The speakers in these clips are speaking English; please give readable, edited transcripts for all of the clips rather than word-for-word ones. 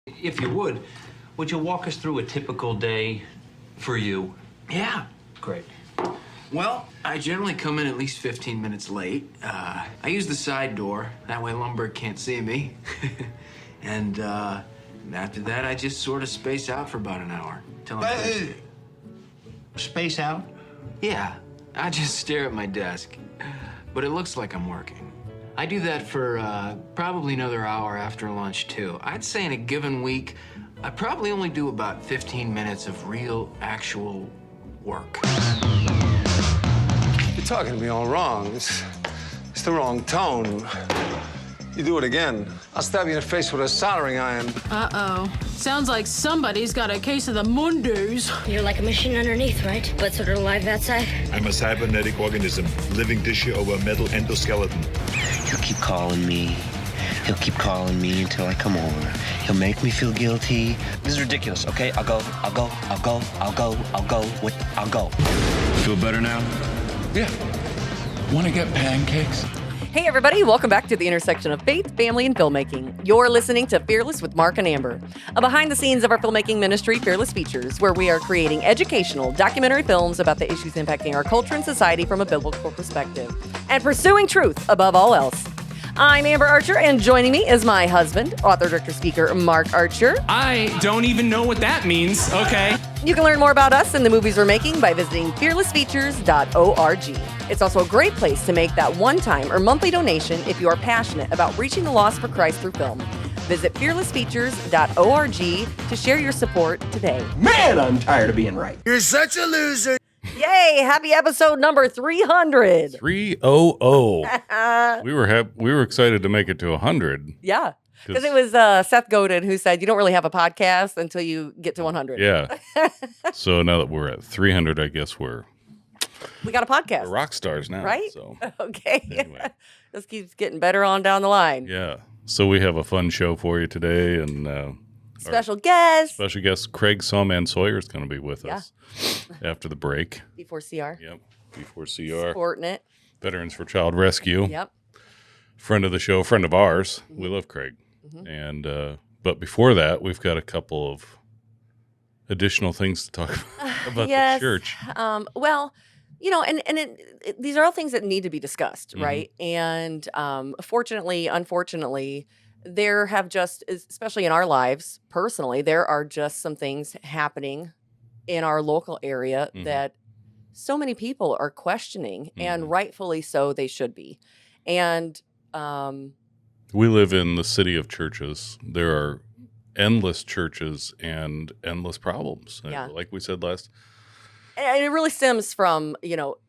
If you would you walk us through a typical day for you? Yeah. Great. Well, I generally come in at least 15 minutes late. I use the side door. That way Lumberg can't see me. And after that, I just sort of space out for about an hour. Till I'm thirsty. Space out? Yeah, I just stare at my desk. But it looks like I'm working. I do that for probably another hour after lunch, too. I'd say in a given week, I probably only do about 15 minutes of real, actual work. You're talking to me all wrong. It's the wrong tone. You do it again, I'll stab you in the face with a soldering iron. Uh-oh. Sounds like somebody's got a case of the Mundus. You're like a machine underneath, right? But sort of alive outside? I'm a cybernetic organism, living tissue over a metal endoskeleton. He'll keep calling me. He'll keep calling me until I come over. He'll make me feel guilty. This is ridiculous, okay? I'll go. Feel better now? Yeah. Want to get pancakes? Hey everybody, welcome back to the intersection of faith, family, and filmmaking. You're listening to Fearless with Mark and Amber, a behind the scenes of our filmmaking ministry, Fearless Features, where we are creating educational documentary films about the issues impacting our culture and society from a biblical perspective, and pursuing truth above all else. I'm Amber Archer, and joining me is my husband, author, director, speaker, Mark Archer. I don't even know what that means, okay? You can learn more about us and the movies we're making by visiting fearlessfeatures.org. It's also a great place to make that one-time or monthly donation if you are passionate about reaching the lost for Christ through film. Visit fearlessfeatures.org to share your support today. Man, I'm tired of being right. You're such a loser. Yay! Happy episode number 300. 300. We were excited to make it to 100. Yeah. Because it was Seth Godin who said you don't really have a podcast until you get to 100. Yeah. So now that we're at 300, I guess we got a podcast. we're rock stars now. Right? So Okay. Anyway. This keeps getting better on down the line. Yeah. So we have a fun show for you today, and Special guest. special guest Craig Sawman Sawyer is going to be with us after the break. Before CR. Yep. Before CR. Supporting it. Veterans for Child Rescue. Yep. Friend of the show, friend of ours. We love Craig. And but before that, we've got a couple of additional things to talk about Yes. the church. Well, you know, and these are all things that need to be discussed, right? And fortunately, unfortunately, there have just, especially in our lives personally, there are just some things happening in our local area that so many people are questioning, and rightfully so, they should be. And we live in the city of churches. There are endless churches and endless problems. Yeah. Like we said last. And it really stems from,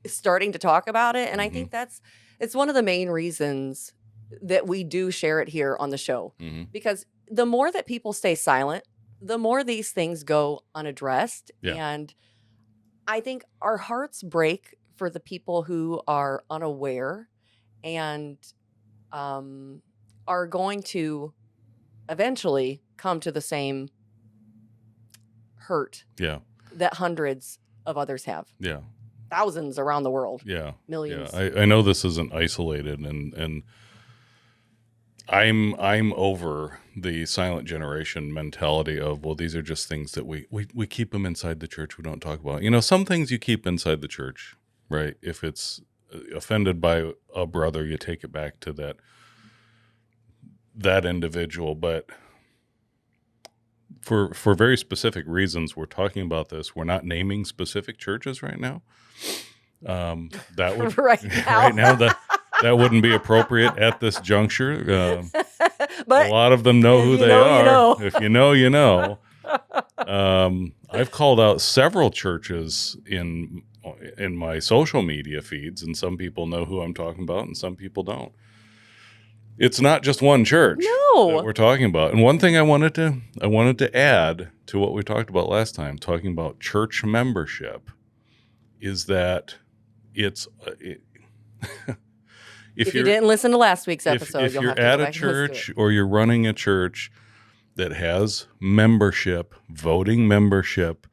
starting to talk about it. And I think it's one of the main reasons that we do share it here on the show. Because the more that people stay silent, the more these things go unaddressed. Yeah. And I think our hearts break for the people who are unaware and are going to eventually come to the same hurt Yeah. that hundreds of others have. Yeah. Thousands around the world. Yeah. Millions. Yeah. I know this isn't isolated, and I'm over the silent generation mentality of, well, these are just things that we keep them inside the church. We don't talk about. Some things you keep inside the church, right? If it's offended by a brother, you take it back to that individual. But for very specific reasons, we're talking about this. We're not naming specific churches right now. That would right now, right now that wouldn't be appropriate at this juncture. But a lot of them know who they are. You know. If you know, you know. I've called out several churches in my social media feeds, and some people know who I'm talking about, and some people don't. It's not just one church that we're talking about. And one thing I wanted to add to what we talked about last time, talking about church membership, is that it's if you didn't listen to last week's episode, if you'll you're have to at go a back and listen to church it. or you're running a church that has membership, voting membership,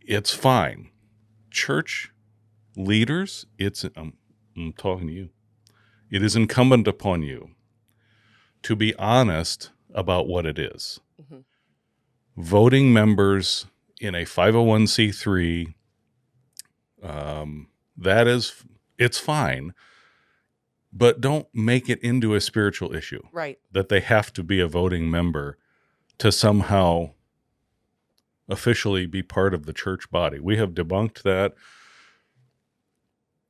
it's fine. Church leaders, I'm talking to you. It is incumbent upon you to be honest about what it is. Mhm. Voting members in a 501c3, it's fine, but don't make it into a spiritual issue. Right. That they have to be a voting member to somehow officially be part of the church body. We have debunked that.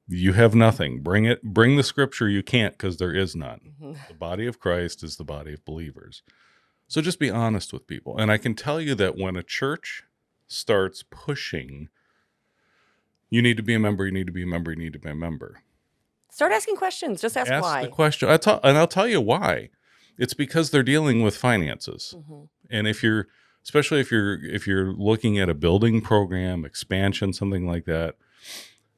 You have nothing. Bring the scripture. You can't, because there is none. The body of Christ is the body of believers. So just be honest with people. And I can tell you that when a church starts pushing, you need to be a member, you need to be a member, you need to be a member. Start asking questions. Just ask why. The question. I'll tell you why. It's because they're dealing with finances. And especially if you're looking at a building program, expansion, something like that,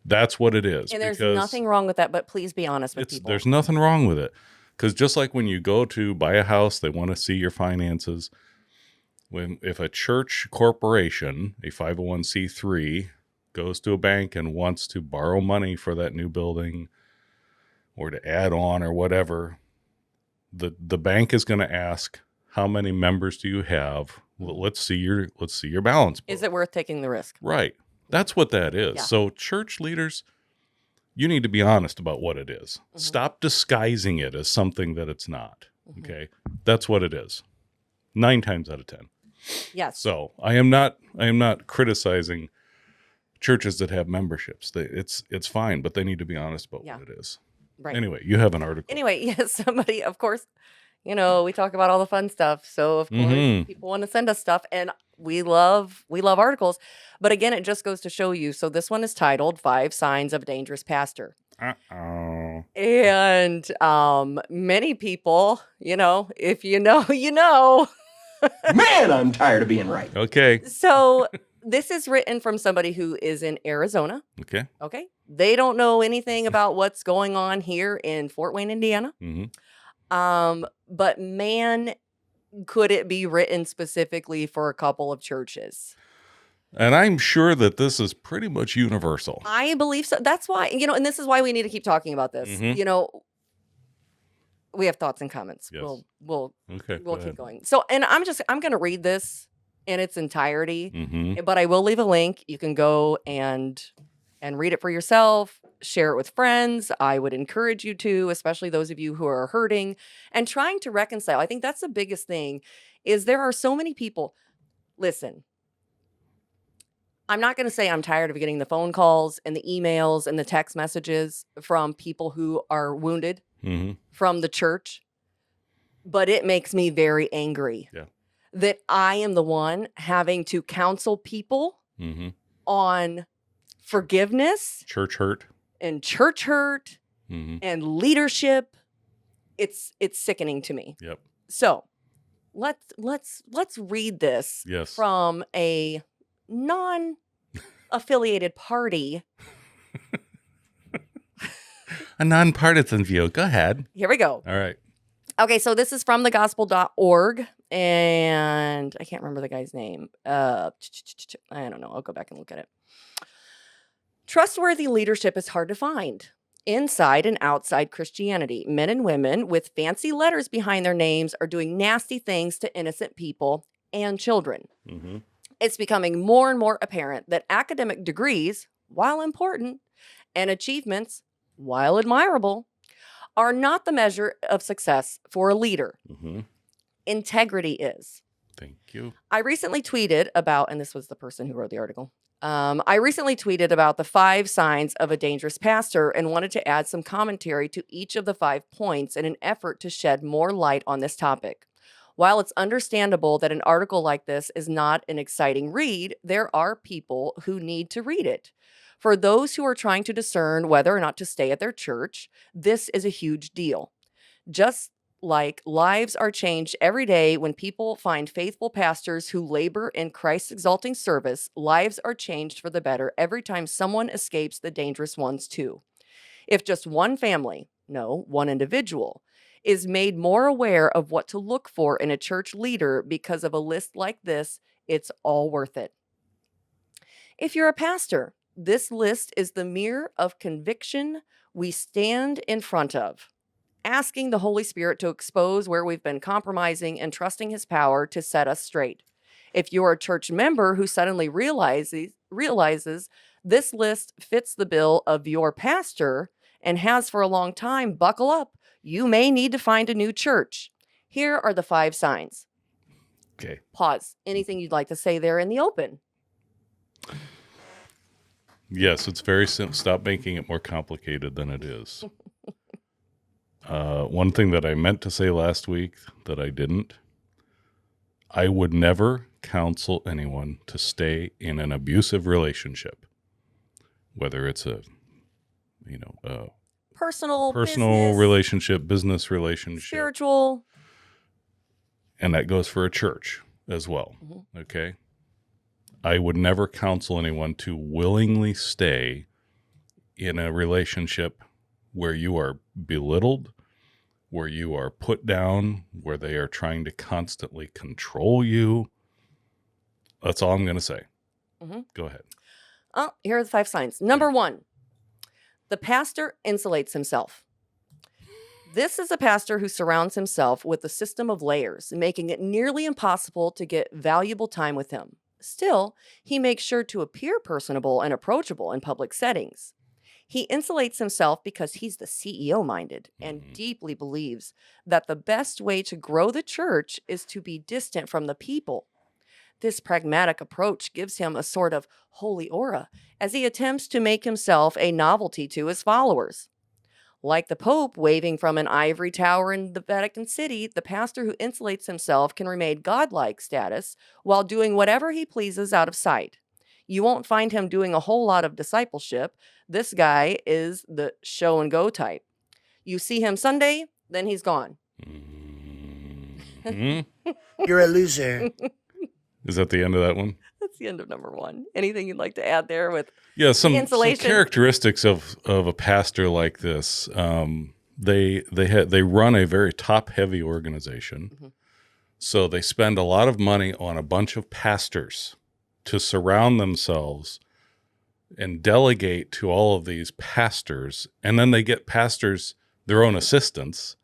that's what it is. And there's nothing wrong with that, but please be honest with people. There's nothing wrong with it. Because just like when you go to buy a house, they want to see your finances. If a church corporation, a 501c3, goes to a bank and wants to borrow money for that new building or to add on or whatever, the bank is going to ask, how many members do you have? Well, let's see your balance book. Is it worth taking the risk? Right. That's what that is. Yeah. So church leaders, you need to be honest about what it is. Stop disguising it as something that it's not. Okay? That's what it is. 9 times out of 10. Yes. So I am not criticizing churches that have memberships. It's fine, but they need to be honest about what it is. Right. Anyway, you have an article. Anyway, yes, somebody, of course, we talk about all the fun stuff. So of course people want to send us stuff, and we love articles. But again, it just goes to show you. So this one is titled 5 Signs of a Dangerous Pastor. Uh-oh. And many people, if you know, you know. Man, I'm tired of being right. Okay. So this is written from somebody who is in Arizona. Okay. Okay. They don't know anything about what's going on here in Fort Wayne, Indiana. But man, could it be written specifically for a couple of churches? And I'm sure that this is pretty much universal. I believe so. That's why, and this is why we need to keep talking about this. We have thoughts and comments. Yes. We'll go keep ahead. going. So, and I'm going to read this in its entirety, but I will leave a link. You can go and read it for yourself, share it with friends. I would encourage you to, especially those of you who are hurting and trying to reconcile. I think that's the biggest thing is there are so many people. Listen, I'm not going to say I'm tired of getting the phone calls and the emails and the text messages from people who are wounded from the church, but it makes me very angry that I am the one having to counsel people on forgiveness, church hurt, and leadership. It's sickening to me. Yep. So let's read this from a non-affiliated party. A nonpartisan view. Go ahead. Here we go. All right. Okay, so this is from thegospel.org, and I can't remember the guy's name. I don't know. I'll go back and look at it. Trustworthy leadership is hard to find. Inside and outside Christianity, men and women with fancy letters behind their names are doing nasty things to innocent people and children. It's becoming more and more apparent that academic degrees, while important, and achievements, while admirable, are not the measure of success for a leader. Integrity is. Thank you. I recently tweeted about, and this was the person who wrote the article. I recently tweeted about the 5 signs of a dangerous pastor and wanted to add some commentary to each of the 5 points in an effort to shed more light on this topic. While it's understandable that an article like this is not an exciting read, there are people who need to read it. For those who are trying to discern whether or not to stay at their church, this is a huge deal. Just like lives are changed every day when people find faithful pastors who labor in Christ's exalting service, lives are changed for the better every time someone escapes the dangerous ones too. If just one family, no, one individual, is made more aware of what to look for in a church leader because of a list like this, it's all worth it. If you're a pastor, this list is the mirror of conviction we stand in front of. asking the Holy Spirit to expose where we've been compromising and trusting his power to set us straight. If you're a church member who suddenly realizes this list fits the bill of your pastor and has for a long time, buckle up. You may need to find a new church. Here are the 5 signs. Okay. Pause. Anything you'd like to say there in the open? Yes, it's very simple. Stop making it more complicated than it is. One thing that I meant to say last week that I didn't, I would never counsel anyone to stay in an abusive relationship, whether it's a Personal business, relationship, business relationship, spiritual. And that goes for a church as well. Mm-hmm. Okay. I would never counsel anyone to willingly stay in a relationship where you are belittled, where you are put down, where they are trying to constantly control you. That's all I'm going to say. Mm-hmm. Go ahead. Oh, here are the 5 signs. Number 1, the pastor insulates himself. This is a pastor who surrounds himself with a system of layers, making it nearly impossible to get valuable time with him. Still, he makes sure to appear personable and approachable in public settings. He insulates himself because he's the CEO-minded and deeply believes that the best way to grow the church is to be distant from the people. This pragmatic approach gives him a sort of holy aura as he attempts to make himself a novelty to his followers. Like the Pope waving from an ivory tower in the Vatican City, the pastor who insulates himself can remain godlike status while doing whatever he pleases out of sight. You won't find him doing a whole lot of discipleship. This guy is the show and go type. You see him Sunday, then he's gone. Mm-hmm. You're a loser. Is that the end of that one? That's the end of number 1. Anything you'd like to add there with some insulation? Some characteristics of a pastor like this. They run a very top-heavy organization. Mm-hmm. So they spend a lot of money on a bunch of pastors to surround themselves and delegate to all of these pastors. And then they get pastors, their own assistants,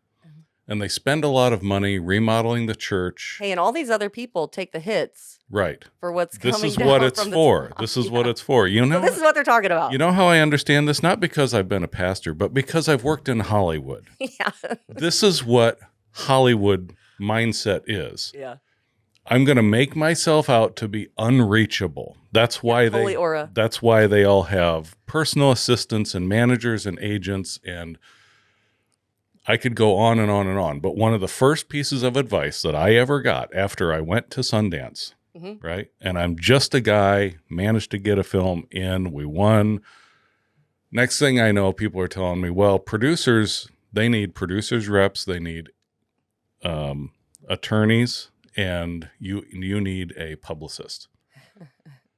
and they spend a lot of money remodeling the church. Hey, and all these other people take the hits. Right. For what's coming down. This is what it's for. This is what it's for. You know, so this is what they're talking about. You know how I understand this? Not because I've been a pastor, but because I've worked in Hollywood. Yeah. This is what Hollywood mindset is. Yeah. I'm going to make myself out to be unreachable. That's why holy aura. That's why they all have personal assistants and managers and agents, and I could go on and on and on. But one of the first pieces of advice that I ever got after I went to Sundance, right? And I'm just a guy, managed to get a film in, we won. Next thing I know, people are telling me, well, producers, they need producers reps, they need attorneys, and you need a publicist.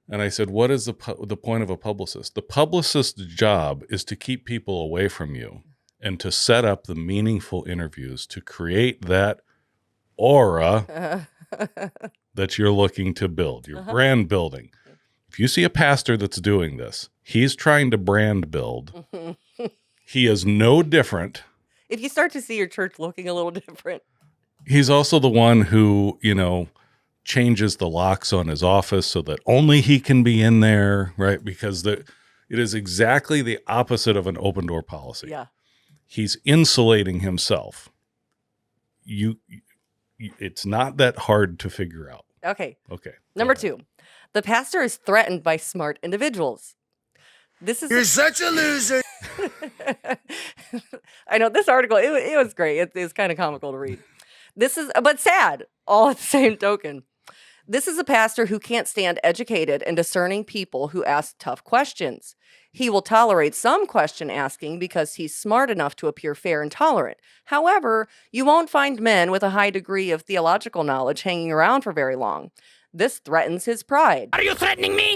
And I said, what is the point of a publicist? The publicist's job is to keep people away from you and to set up the meaningful interviews, to create that aura that you're looking to build, your brand building. If you see a pastor that's doing this, he's trying to brand build. He is no different. If you start to see your church looking a little different. He's also the one who, changes the locks on his office so that only he can be in there, right? Because it is exactly the opposite of an open door policy. Yeah. He's insulating himself. It's not that hard to figure out. Okay. Okay. Number 2, the pastor is threatened by smart individuals. You're such a loser. I know this article, it was great. It was kind of comical to read. But sad, all at the same token. This is a pastor who can't stand educated and discerning people who ask tough questions. He will tolerate some question asking because he's smart enough to appear fair and tolerant. However, you won't find men with a high degree of theological knowledge hanging around for very long. This threatens his pride. Are you threatening me?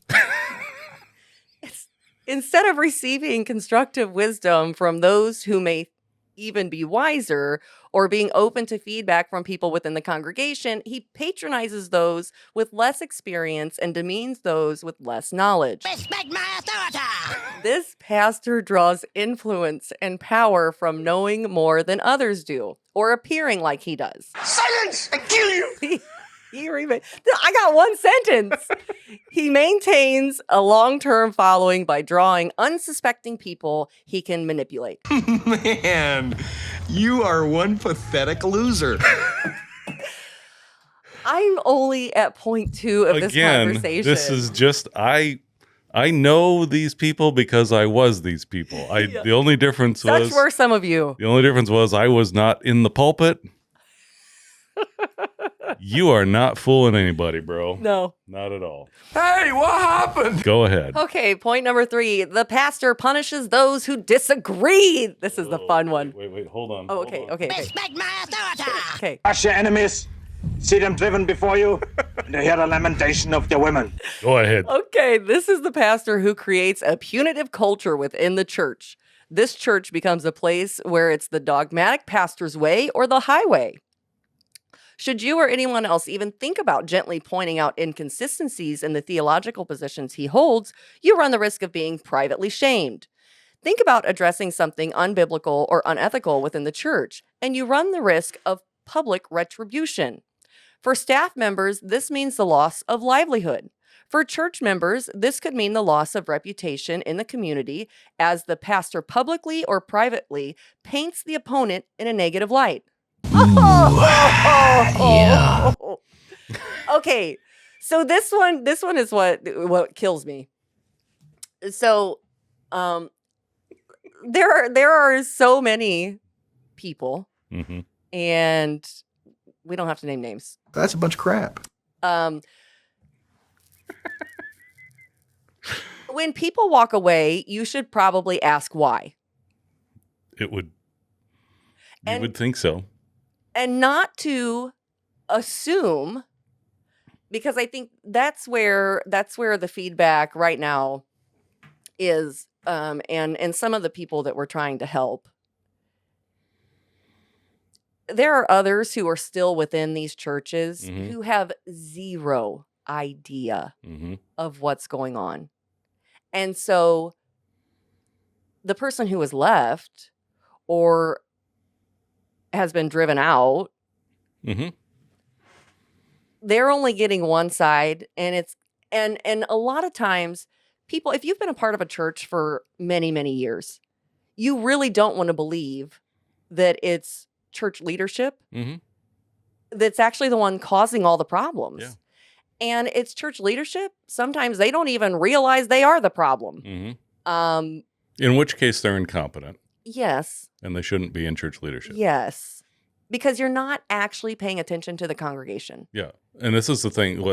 Instead of receiving constructive wisdom from those who may even be wiser or being open to feedback from people within the congregation, he patronizes those with less experience and demeans those with less knowledge. Respect my authority. This pastor draws influence and power from knowing more than others do, or appearing like he does. Silence! I kill you! I got one sentence. He maintains a long-term following by drawing unsuspecting people he can manipulate. Man, you are one pathetic loser. I'm only at point 2 of this conversation. This is just I know these people because I was these people. The only difference Such were some of you. The only difference was I was not in the pulpit. You are not fooling anybody, bro. No. Not at all. Hey, what happened? Go ahead. Okay, point number 3. The pastor punishes those who disagree. This is the fun one. Wait, hold on. Oh, okay. Respect my authority! Okay. Crush your enemies. See them driven before you, and hear the lamentation of the women. Go ahead. Okay, this is the pastor who creates a punitive culture within the church. This church becomes a place where it's the dogmatic pastor's way or the highway. Should you or anyone else even think about gently pointing out inconsistencies in the theological positions he holds, you run the risk of being privately shamed. Think about addressing something unbiblical or unethical within the church, and you run the risk of public retribution. For staff members, this means the loss of livelihood. For church members, this could mean the loss of reputation in the community as the pastor publicly or privately paints the opponent in a negative light. Yeah. Okay, so this one is what kills me. So, there are so many people, and we don't have to name names. That's a bunch of crap. When people walk away, you should probably ask why. You would think so. And not to assume, because I think that's where the feedback right now is, and some of the people that we're trying to help. There are others who are still within these churches who have zero idea of what's going on. And so the person who is left or has been driven out, they're only getting one side, and a lot of times people, if you've been a part of a church for many, many years, you really don't want to believe that it's church leadership that's actually the one causing all the problems. Yeah. And it's church leadership. Sometimes they don't even realize they are the problem. In which case they're incompetent. Yes. And they shouldn't be in church leadership. Yes. Because you're not actually paying attention to the congregation. Yeah. And this is the thing,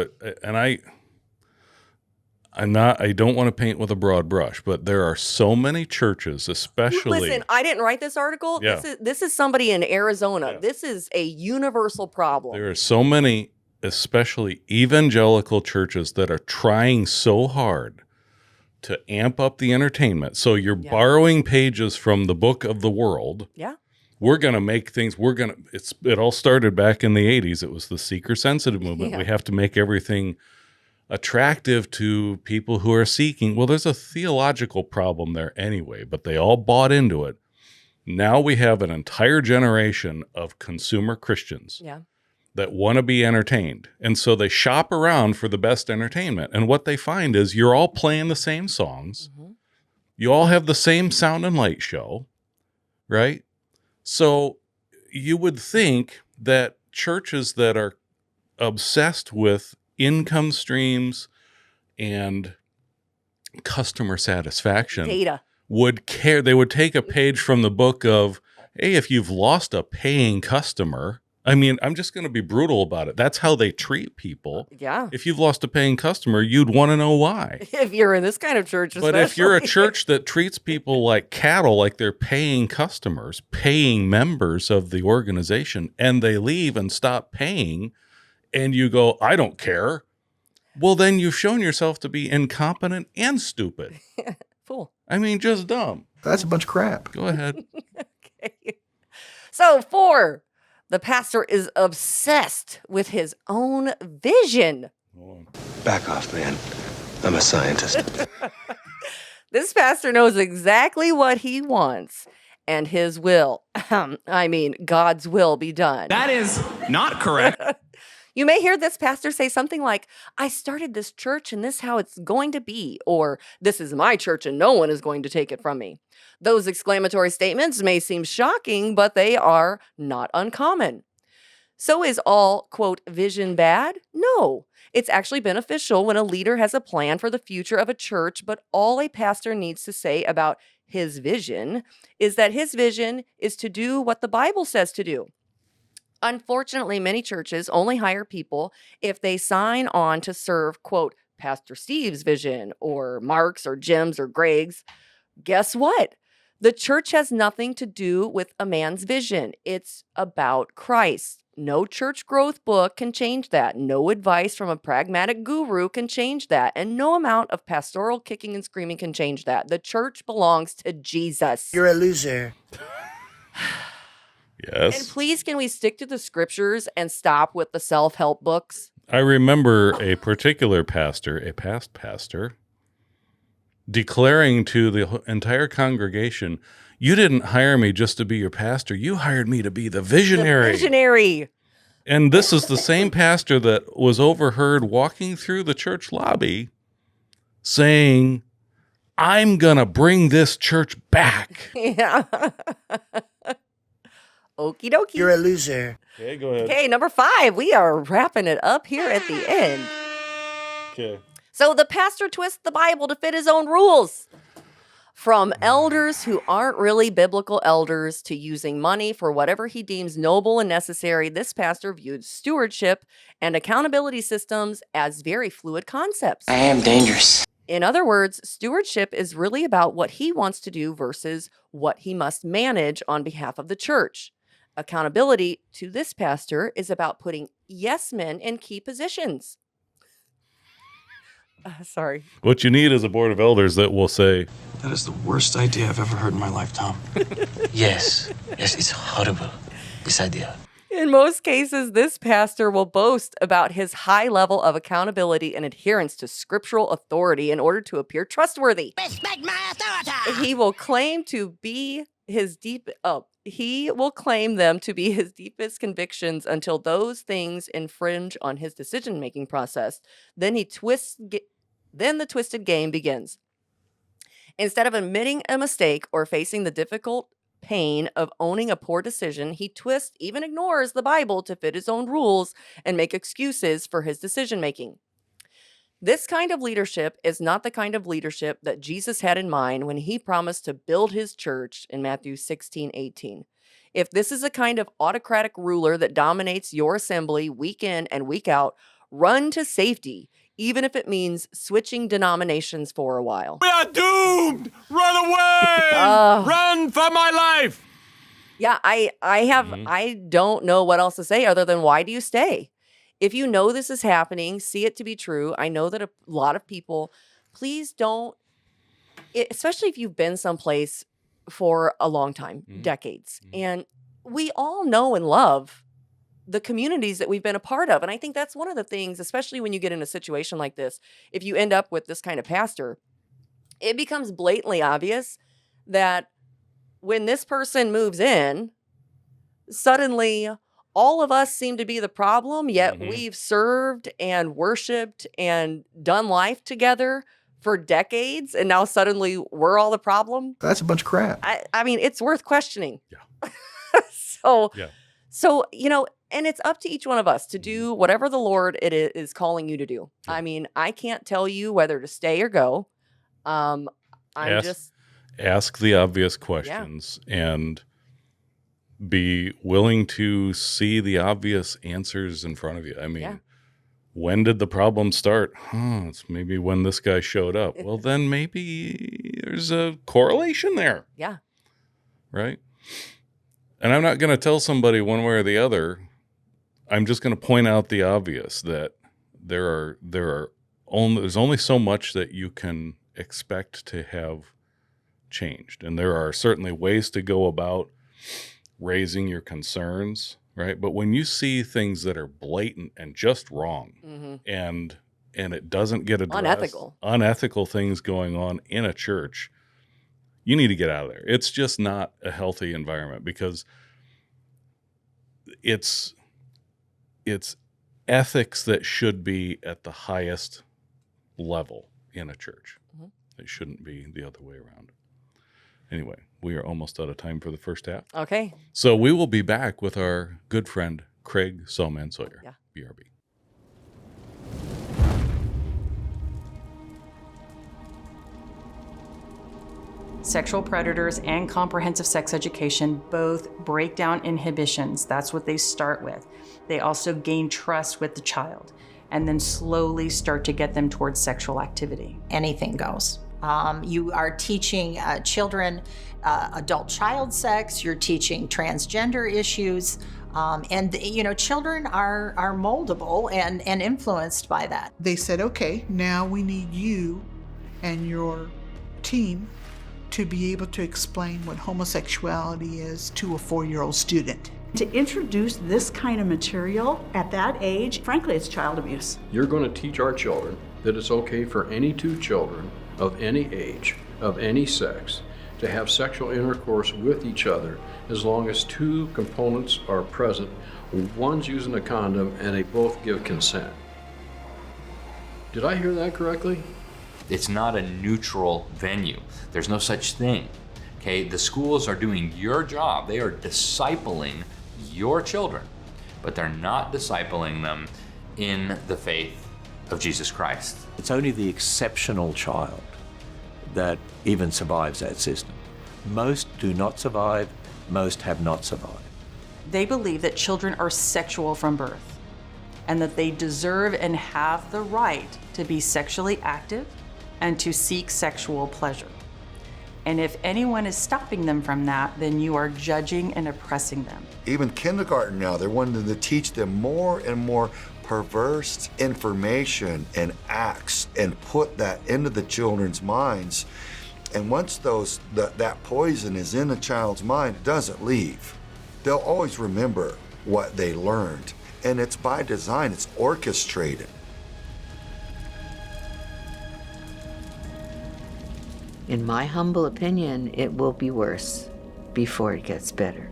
I don't want to paint with a broad brush, but there are so many churches, especially. Listen, I didn't write this article. Yeah. This is somebody in Arizona. Yeah. This is a universal problem. There are so many, especially evangelical churches, that are trying so hard to amp up the entertainment. So you're borrowing pages from the book of the world. Yeah. We're going to make things, it all started back in the 80s. It was the seeker-sensitive movement. Yeah. We have to make everything attractive to people who are seeking. Well, there's a theological problem there anyway, but they all bought into it. Now we have an entire generation of consumer Christians that want to be entertained. And so they shop around for the best entertainment. And what they find is you're all playing the same songs. You all have the same sound and light show, right? So you would think that churches that are obsessed with income streams and customer satisfaction data would care. They would take a page from the book of, hey, if you've lost a paying customer, I mean, I'm just going to be brutal about it. That's how they treat people. Yeah. If you've lost a paying customer, you'd want to know why. If you're in this kind of church, especially. But if you're a church that treats people like cattle, like they're paying customers, paying members of the organization, and they leave and stop paying, and you go, I don't care. Well, then you've shown yourself to be incompetent and stupid. Fool. I mean, just dumb. That's a bunch of crap. Go ahead. Okay. So 4, the pastor is obsessed with his own vision. Back off, man. I'm a scientist. This pastor knows exactly what he wants, and his will, God's will be done. That is not correct. You may hear this pastor say something like, I started this church and this is how it's going to be, or this is my church and no one is going to take it from me. Those exclamatory statements may seem shocking, but they are not uncommon. So is all, quote, vision bad? No. It's actually beneficial when a leader has a plan for the future of a church, but all a pastor needs to say about his vision is that his vision is to do what the Bible says to do. Unfortunately, many churches only hire people if they sign on to serve, quote, Pastor Steve's vision or Mark's or Jim's or Greg's. Guess what? The church has nothing to do with a man's vision. It's about Christ. No church growth book can change that. No advice from a pragmatic guru can change that. And no amount of pastoral kicking and screaming can change that. The church belongs to Jesus. You're a loser. Yes. And please, can we stick to the scriptures and stop with the self-help books? I remember a particular pastor, a past pastor, declaring to the entire congregation, you didn't hire me just to be your pastor. You hired me to be the visionary. The visionary. And this is the same pastor that was overheard walking through the church lobby saying, I'm going to bring this church back. Yeah. Okie dokie. You're a loser. Okay, go ahead. Okay, number 5. We are wrapping it up here at the end. Okay. So the pastor twists the Bible to fit his own rules. From elders who aren't really biblical elders to using money for whatever he deems noble and necessary, this pastor viewed stewardship and accountability systems as very fluid concepts. I am dangerous. In other words, stewardship is really about what he wants to do versus what he must manage on behalf of the church. Accountability to this pastor is about putting yes men in key positions. Sorry. What you need is a board of elders that will say, That is the worst idea I've ever heard in my life, Tom. Yes, it's horrible, this idea. In most cases, this pastor will boast about his high level of accountability and adherence to scriptural authority in order to appear trustworthy. Respect my authority. He will claim to be he will claim them to be his deepest convictions until those things infringe on his decision-making process. Then the twisted game begins. Instead of admitting a mistake or facing the difficult pain of owning a poor decision, he twists, even ignores the Bible to fit his own rules and make excuses for his decision-making. This kind of leadership is not the kind of leadership that Jesus had in mind when he promised to build his church in Matthew 16:18. If this is a kind of autocratic ruler that dominates your assembly week in and week out, run to safety, even if it means switching denominations for a while. We are doomed! Run away! Run for my life! Yeah, I don't know what else to say other than why do you stay? If you know this is happening, see it to be true. I know that a lot of people, please don't, especially if you've been someplace for a long time, decades. And we all know and love the communities that we've been a part of. And I think that's one of the things, especially when you get in a situation like this, if you end up with this kind of pastor, it becomes blatantly obvious that when this person moves in, suddenly all of us seem to be the problem, yet we've served and worshiped and done life together for decades, and now suddenly we're all the problem. That's a bunch of crap. I mean, it's worth questioning. Yeah. So, you know, and it's up to each one of us to do whatever the Lord is calling you to do. Yeah. I mean, I can't tell you whether to stay or go. Ask the obvious questions and be willing to see the obvious answers in front of you. I mean, when did the problem start? It's maybe when this guy showed up. Well, then maybe there's a correlation there. Yeah. Right? And I'm not going to tell somebody one way or the other. I'm just going to point out the obvious, that there's only so much that you can expect to have changed. And there are certainly ways to go about raising your concerns, right? But when you see things that are blatant and just wrong, and and it doesn't get addressed, unethical things going on in a church, you need to get out of there. It's just not a healthy environment, because it's ethics that should be at the highest level in a church. It shouldn't be the other way around. Anyway, we are almost out of time for the first half. Okay. So we will be back with our good friend, Craig Sawman Sawyer, Yeah. BRB. Sexual predators and comprehensive sex education both break down inhibitions. That's what they start with. They also gain trust with the child and then slowly start to get them towards sexual activity. Anything goes. You are teaching children adult child sex, you're teaching transgender issues, and children are moldable and influenced by that. They said, okay, now we need you and your team to be able to explain what homosexuality is to a 4-year-old student. To introduce this kind of material at that age, frankly, it's child abuse. You're going to teach our children that it's okay for any two children of any age, of any sex, to have sexual intercourse with each other as long as two components are present. One's using a condom and they both give consent. Did I hear that correctly? It's not a neutral venue. There's no such thing. Okay, the schools are doing your job. They are discipling your children, but they're not discipling them in the faith of Jesus Christ. It's only the exceptional child that even survives that system. Most do not survive, most have not survived. They believe that children are sexual from birth and that they deserve and have the right to be sexually active and to seek sexual pleasure. And if anyone is stopping them from that, then you are judging and oppressing them. Even kindergarten now, they're wanting to teach them more and more perverse information and acts and put that into the children's minds. And once that poison is in a child's mind, it doesn't leave. They'll always remember what they learned. And it's by design, it's orchestrated. In my humble opinion, it will be worse before it gets better.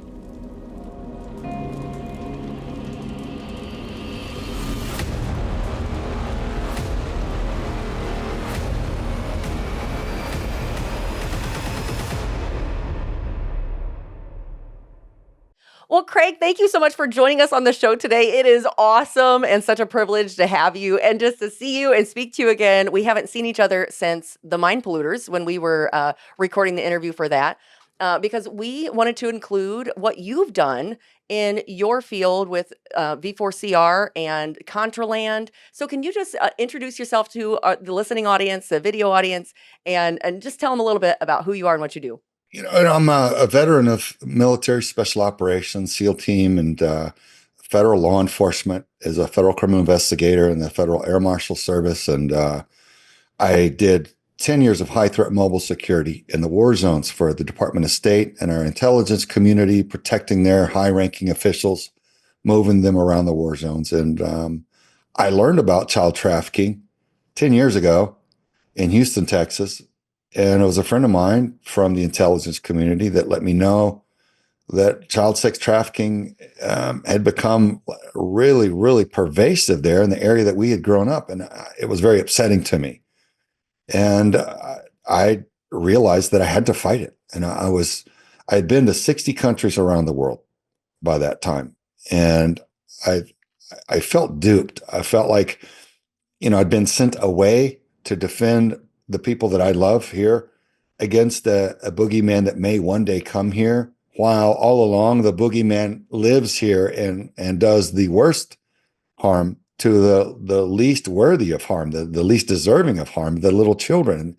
Well, Craig, thank you so much for joining us on the show today. It is awesome and such a privilege to have you and just to see you and speak to you again. We haven't seen each other since The Mind Polluters when we were recording the interview for that because we wanted to include what you've done in your field with V4CR and Contraland. So can you just introduce yourself to the listening audience, the video audience, and just tell them a little bit about who you are and what you do? You know, I'm a veteran of military special operations, SEAL team, and federal law enforcement as a federal criminal investigator in the Federal Air Marshal Service. And I did 10 years of high threat mobile security in the war zones for the Department of State and our intelligence community, protecting their high ranking officials, moving them around the war zones. And I learned about child trafficking 10 years ago in Houston, Texas. And it was a friend of mine from the intelligence community that let me know that child sex trafficking had become really, really pervasive there in the area that we had grown up. And it was very upsetting to me. And I realized that I had to fight it. And I had been to 60 countries around the world by that time. And I felt duped. I felt like, I'd been sent away to defend the people that I love here against a boogeyman that may one day come here, while all along the boogeyman lives here and does the worst harm to the least worthy of harm, the least deserving of harm, the little children.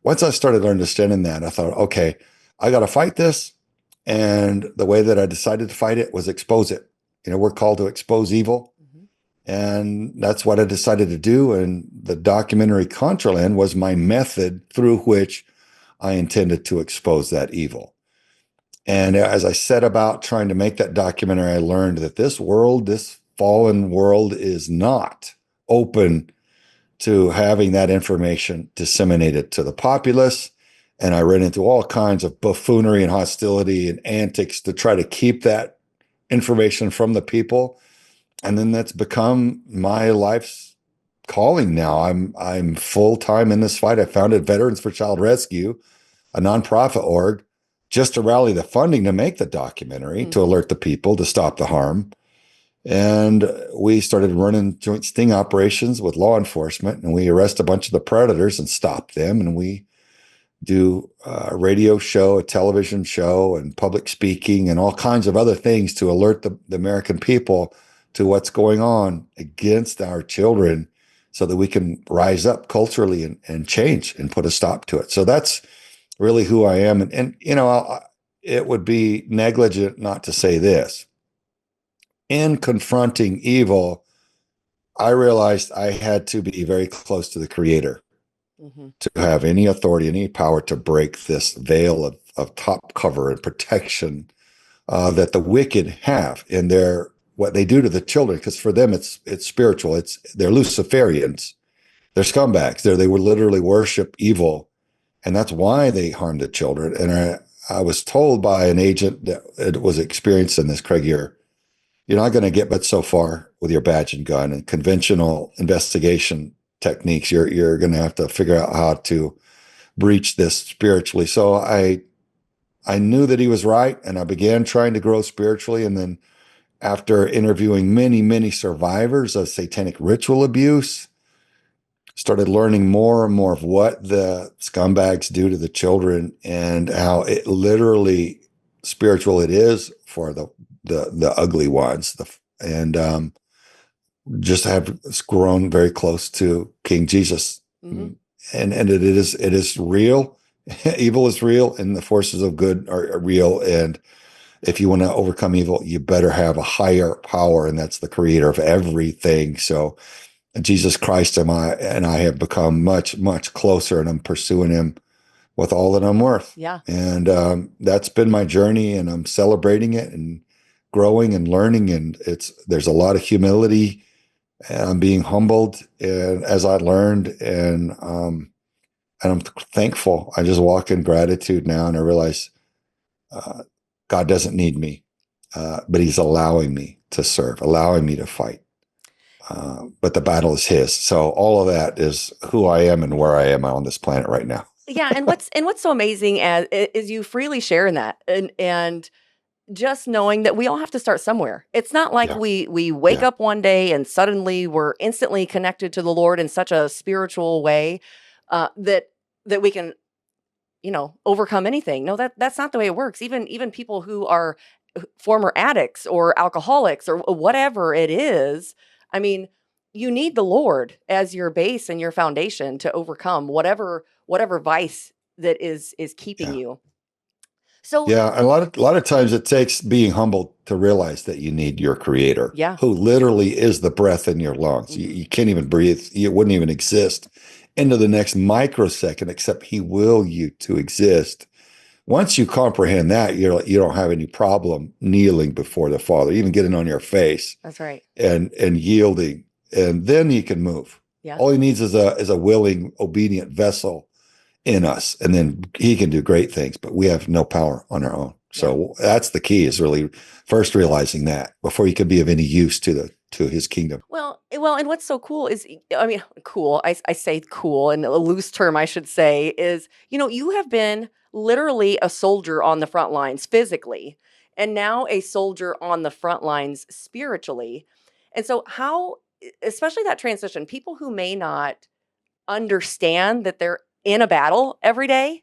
Once I started understanding that, I thought, okay, I got to fight this. And the way that I decided to fight it was expose it. We're called to expose evil. And that's what I decided to do. And the documentary Contraland was my method through which I intended to expose that evil. And as I set about trying to make that documentary, I learned that this world, this fallen world, is not open to having that information disseminated to the populace. And I ran into all kinds of buffoonery and hostility and antics to try to keep that information from the people. And then that's become my life's calling now. I'm full-time in this fight. I founded Veterans for Child Rescue, a nonprofit org, just to rally the funding to make the documentary, to alert the people, to stop the harm. And we started running joint sting operations with law enforcement, and we arrest a bunch of the predators and stop them. And we do a radio show, a television show, and public speaking, and all kinds of other things to alert the American people to what's going on against our children, so that we can rise up culturally and change and put a stop to it. So that's really who I am. And you know, it would be negligent not to say this. In confronting evil, I realized I had to be very close to the Creator to have any authority, any power to break this veil of top cover and protection that the wicked have in their what they do to the children. Because for them, it's spiritual. They're Luciferians. They're scumbags. They would literally worship evil, and that's why they harm the children. And I was told by an agent that was experienced in this, Craig, you're not going to get but so far with your badge and gun and conventional investigation techniques. You're going to have to figure out how to breach this spiritually. So I knew that he was right, and I began trying to grow spiritually. And then after interviewing many, many survivors of satanic ritual abuse, started learning more and more of what the scumbags do to the children and how it literally spiritual it is for the ugly ones. Just have grown very close to King Jesus. And it is real. Evil is real, and the forces of good are real. And if you want to overcome evil, you better have a higher power, and that's the Creator of everything. So Jesus Christ and I have become much, much closer, and I'm pursuing him with all that I'm worth. Yeah. And that's been my journey, and I'm celebrating it and growing and learning. And there's a lot of humility, and I'm being humbled and as I learned, and I'm thankful. I just walk in gratitude now, and I realize God doesn't need me, but he's allowing me to serve, allowing me to fight. But the battle is his. So all of that is who I am and where I am on this planet right now. Yeah, and what's so amazing is you freely share in that, and just knowing that we all have to start somewhere. It's not like we wake up one day and suddenly we're instantly connected to the Lord in such a spiritual way that we can, overcome anything. No, that's not the way it works. Even people who are former addicts or alcoholics or whatever it is, I mean, you need the Lord as your base and your foundation to overcome whatever vice that is keeping you. So yeah, a lot of times it takes being humbled to realize that you need your Creator, who literally is the breath in your lungs. You can't even breathe. You wouldn't even exist into the next microsecond, except he will you to exist. Once you comprehend that, you don't have any problem kneeling before the Father, even getting on your face. That's right. And yielding, and then you can move. Yeah. All he needs is a willing, obedient vessel in us, and then he can do great things, but we have no power on our own. So that's the key, is really first realizing that before you can be of any use to his kingdom. Well, and what's so cool is, cool, I say cool in a loose term, I should say, is, you have been literally a soldier on the front lines physically, and now a soldier on the front lines spiritually. And so how, especially that transition, people who may not understand that they're in a battle every day,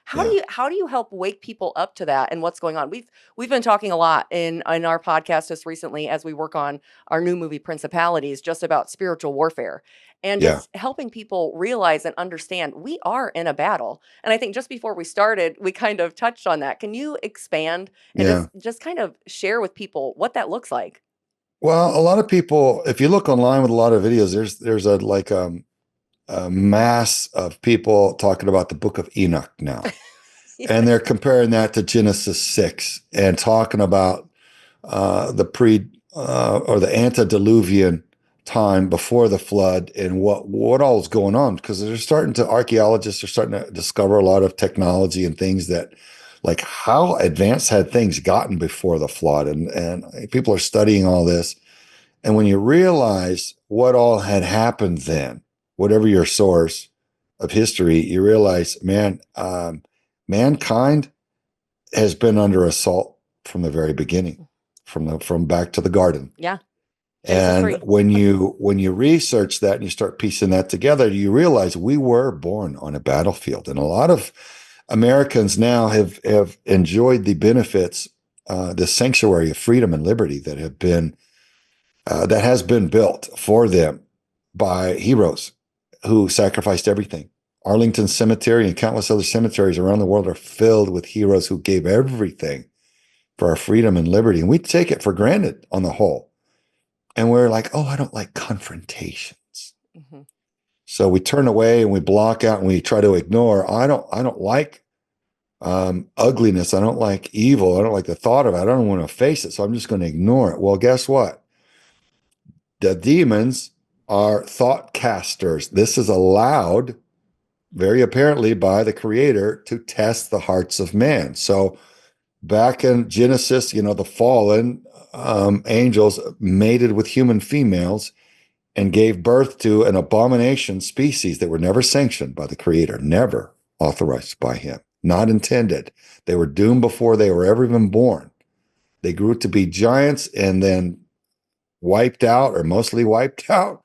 how do you help wake people up to that and what's going on? We've been talking a lot in our podcast just recently, as we work on our new movie Principalities, just about spiritual warfare and just helping people realize and understand we are in a battle. And I think just before we started, we kind of touched on that. Can you expand and just kind of share with people what that looks like? Well, a lot of people, if you look online with a lot of videos, there's a mass of people talking about the book of Enoch now. And they're comparing that to Genesis 6 and talking about the antediluvian time before the flood and what all is going on, because archaeologists are starting to discover a lot of technology and things that, like, how advanced had things gotten before the flood, and people are studying all this. And when you realize what all had happened then, whatever your source of history, you realize, man, mankind has been under assault from the very beginning, from back to the garden. Yeah. And when you research that and you start piecing that together, you realize we were born on a battlefield. And a lot of Americans now have enjoyed the benefits, the sanctuary of freedom and liberty that has been built for them by heroes who sacrificed everything. Arlington Cemetery and countless other cemeteries around the world are filled with heroes who gave everything for our freedom and liberty. And we take it for granted on the whole. And we're like, oh, I don't like confrontations. Mm-hmm. So we turn away and we block out and we try to ignore. I don't like ugliness. I don't like evil. I don't like the thought of it. I don't want to face it. So I'm just going to ignore it. Well, guess what? The demons are thought casters. This is allowed very apparently by the Creator to test the hearts of man. So back in Genesis, the fallen angels mated with human females and gave birth to an abomination species that were never sanctioned by the Creator, never authorized by him, not intended. They were doomed before they were ever even born. They grew to be giants and then wiped out, or mostly wiped out,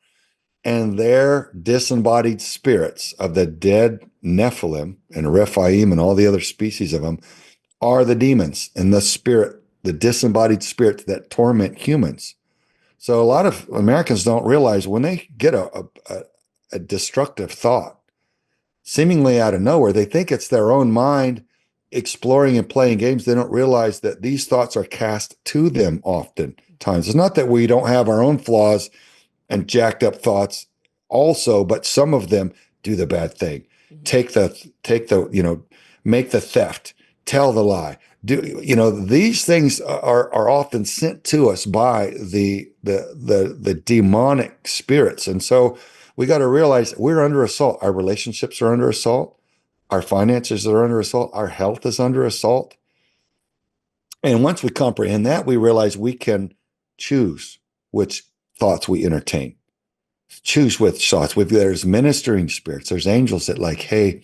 and their disembodied spirits of the dead Nephilim and Rephaim and all the other species of them are the demons and the disembodied spirits that torment humans. So a lot of Americans don't realize when they get a destructive thought, seemingly out of nowhere, they think it's their own mind exploring and playing games. They don't realize that these thoughts are cast to them oftentimes. It's not that we don't have our own flaws and jacked up thoughts also, but some of them do the bad thing. Mm-hmm. Make the theft, tell the lie. These things are often sent to us by the demonic spirits. And so we got to realize we're under assault. Our relationships are under assault. Our finances are under assault. Our health is under assault. And once we comprehend that, we realize we can choose which thoughts we entertain. Choose which thoughts. There's ministering spirits. There's angels that hey,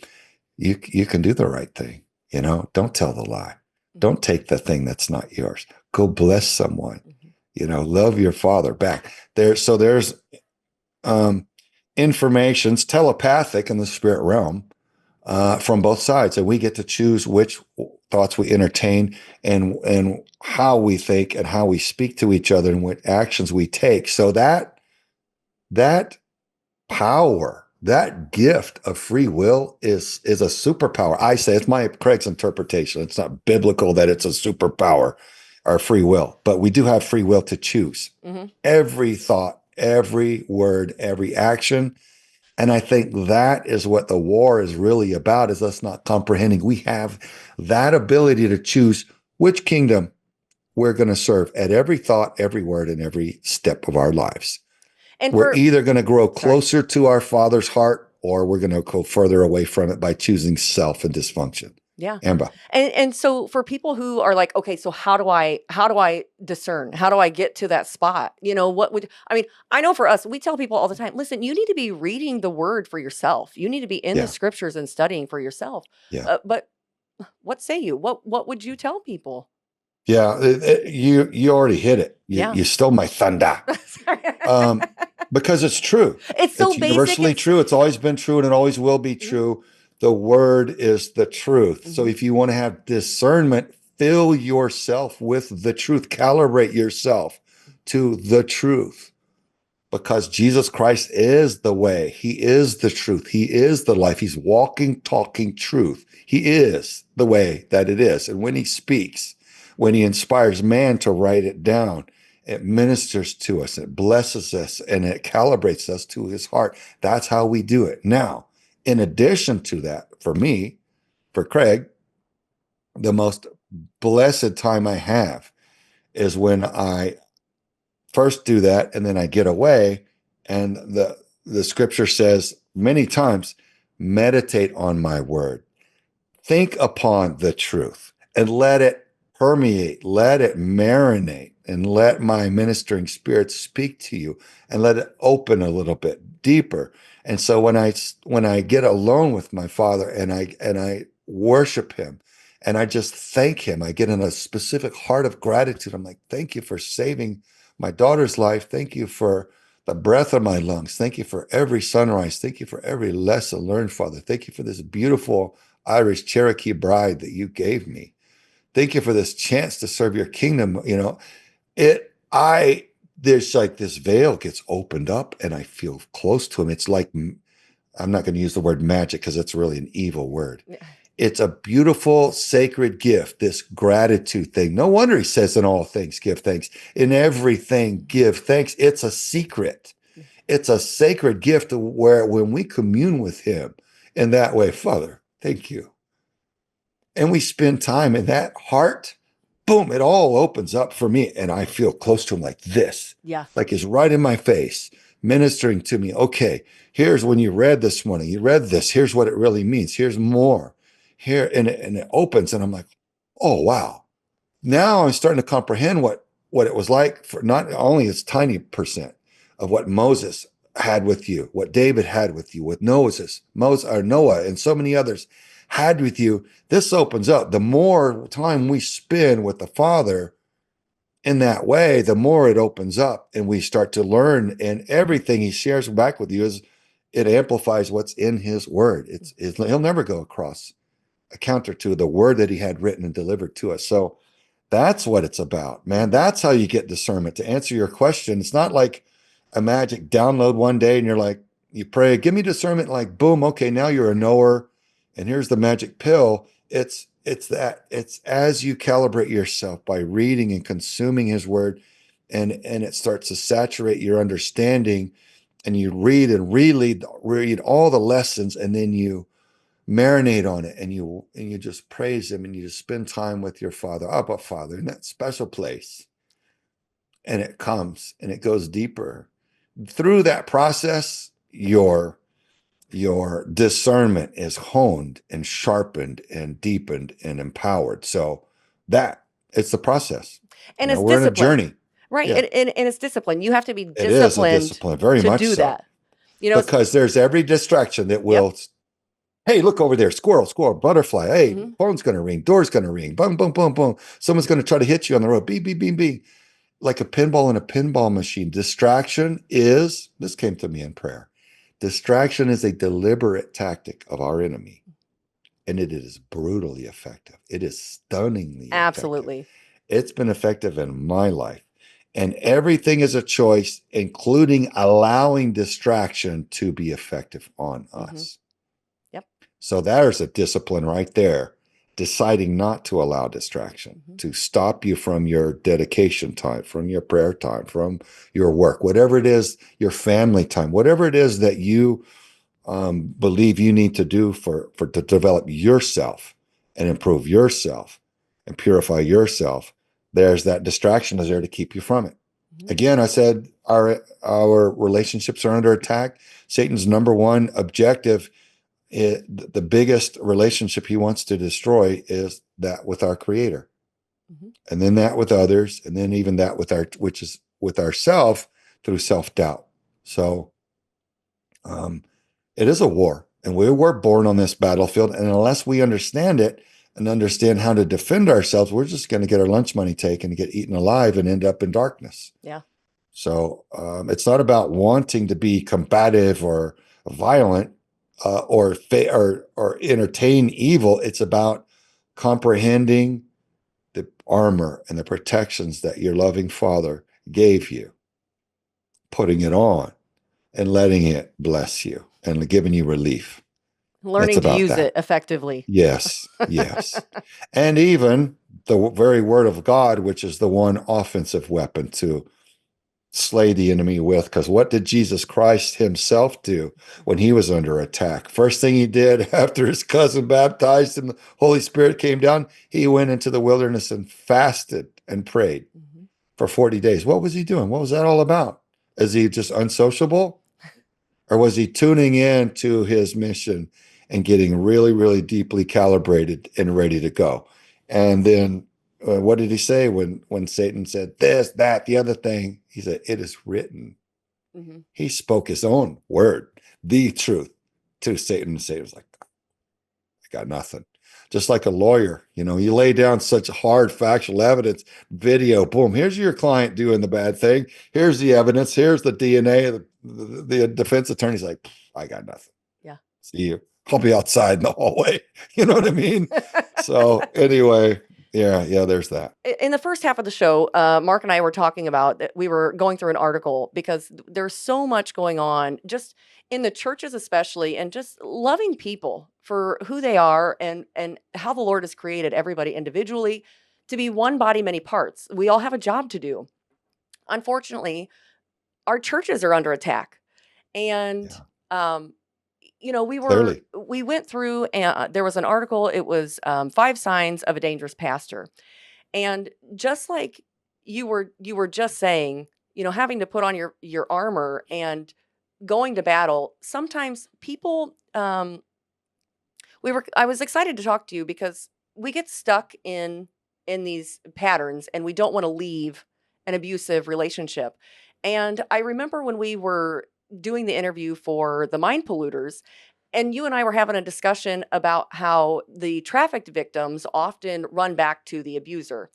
you can do the right thing. Don't tell the lie. Don't take the thing that's not yours. Go bless someone. Love your father back. There's information's telepathic in the spirit realm from both sides, and we get to choose which thoughts we entertain and how we think and how we speak to each other and what actions we take. So that power, that gift of free will is a superpower. I say it's Craig's interpretation. It's not biblical that it's a superpower, our free will, but we do have free will to choose. Mm-hmm. Every thought, every word, every action. And I think that is what the war is really about, is us not comprehending. We have that ability to choose which kingdom we're going to serve at every thought, every word, and every step of our lives. And we're either going to grow closer to our Father's heart, or we're going to go further away from it by choosing self and dysfunction. Yeah. Amber. And so for people who are like, okay, so how do I discern? How do I get to that spot? I know for us, we tell people all the time, listen, you need to be reading the word for yourself. You need to be in the scriptures and studying for yourself. Yeah. But what say you? What would you tell people? Yeah, you already hit it. You stole my thunder. Because it's true. It's so basic. Universally true. It's always been true, and it always will be true. The word is the truth. Mm-hmm. So if you want to have discernment, fill yourself with the truth. Calibrate yourself to the truth. Because Jesus Christ is the way. He is the truth. He is the life. He's walking, talking truth. He is the way that it is. And when he speaks, when he inspires man to write it down, it ministers to us, it blesses us, and it calibrates us to his heart. That's how we do it. Now, in addition to that, for me, for Craig, the most blessed time I have is when I first do that, and then I get away And the scripture says many times, meditate on my word. Think upon the truth and let it permeate, let it marinate, and let my ministering spirit speak to you and let it open a little bit deeper. And so when I get alone with my Father and I worship him and I just thank him, I get in a specific heart of gratitude. I'm like, thank you for saving my daughter's life. Thank you for the breath of my lungs. Thank you for every sunrise. Thank you for every lesson learned, Father. Thank you for this beautiful Irish Cherokee bride that you gave me. Thank you for this chance to serve your kingdom. You know, there's like this veil gets opened up and I feel close to him. It's like, I'm not going to use the word magic because it's really an evil word. Yeah. It's a beautiful, sacred gift, this gratitude thing. No wonder he says in all things, give thanks. In everything, give thanks. It's a secret. It's a sacred gift where when we commune with him in that way, Father, thank you. And we spend time in that heart, boom, it all opens up for me. And I feel close to him like this. Yeah. Like he's right in my face, ministering to me. Okay, here's when you read this morning, you read this. Here's what it really means. Here's more. Here, and it opens, and I'm like, oh, wow. Now I'm starting to comprehend what it was like for not only this tiny percent of what Moses had with you, what David had with you, with Noah, and so many others had with you. This opens up. The more time we spend with the Father in that way, the more it opens up and we start to learn, and everything he shares back with you it amplifies what's in his word. He'll never go across a counter to the word that he had written and delivered to us. So that's what it's about, man. That's how you get discernment. To answer your question, it's not like a magic download one day and you're like, you pray, give me discernment, like, boom, okay, now you're a knower and here's the magic pill. It's as you calibrate yourself by reading and consuming his word, and it starts to saturate your understanding, and you read and read all the lessons, and then you marinate on it, and you just praise him, and you just spend time with your Father, Abba Father, in that special place. And it comes and it goes deeper. Through that process, your discernment is honed and sharpened and deepened and empowered. So that it's the process. And it's we're discipline. in a journey. Right. Yeah. And it's discipline. You have to be disciplined. It is a discipline, very much do so. that. You know, because there's every distraction that will, hey, look over there, squirrel, butterfly. Hey, phone's going to ring, door's going to ring, boom, boom, boom, boom. Someone's going to try to hit you on the road, beep, beep, beep, beep. Like a pinball in a pinball machine. Distraction is, this came to me in prayer, distraction is a deliberate tactic of our enemy. And it is brutally effective. It is stunningly absolutely effective. It's been effective in my life. And everything is a choice, including allowing distraction to be effective on us. Yep. So there's a discipline right there, deciding not to allow distraction to stop you from your dedication time, from your prayer time, from your work, whatever it is, your family time, whatever it is that you believe you need to do to develop yourself and improve yourself and purify yourself. There's that distraction is there to keep you from it. Again, I said our relationships are under attack. Satan's number one objective, the biggest relationship he wants to destroy, is that with our Creator, and then that with others, and then even that which is with ourself through self-doubt. So it is a war, and we were born on this battlefield, and unless we understand it and understand how to defend ourselves, we're just going to get our lunch money taken and get eaten alive and end up in darkness. Yeah. So it's not about wanting to be combative or violent or entertain evil. It's about comprehending the armor and the protections that your loving Father gave you, putting it on and letting it bless you and giving you relief. Learning to use it effectively. Yes, yes. And even the very word of God, which is the one offensive weapon to slay the enemy with. Because what did Jesus Christ himself do when he was under attack? First thing he did after his cousin baptized and the Holy Spirit came down, he went into the wilderness and fasted and prayed for 40 days. What was he doing? What was that all about? Is he just unsociable? Or was he tuning in to his mission and getting really, really deeply calibrated and ready to go? And then what did he say when Satan said this, that, the other thing? He said, it is written. Mm-hmm. He spoke his own word, the truth, to Satan. And Satan was like, I got nothing. Just like a lawyer, you lay down such hard factual evidence, video, boom, here's your client doing the bad thing. Here's the evidence. Here's the DNA. The defense attorney's like, I got nothing. Yeah. See you. I'll be outside in the hallway. You know what I mean? So anyway, yeah, there's that. In the first half of the show, Mark and I were talking about that we were going through an article because there's so much going on just in the churches especially, and just loving people for who they are and how the Lord has created everybody individually to be one body, many parts. We all have a job to do. Unfortunately, our churches are under attack. And Clearly. we went through and there was an article. It was 5 signs of a dangerous pastor. And just like you were just saying, having to put on your armor and going to battle, sometimes people I was excited to talk to you because we get stuck in these patterns and we don't want to leave an abusive relationship. And I remember when we were doing the interview for the mind polluters, and you and I were having a discussion about how the trafficked victims often run back to the abuser.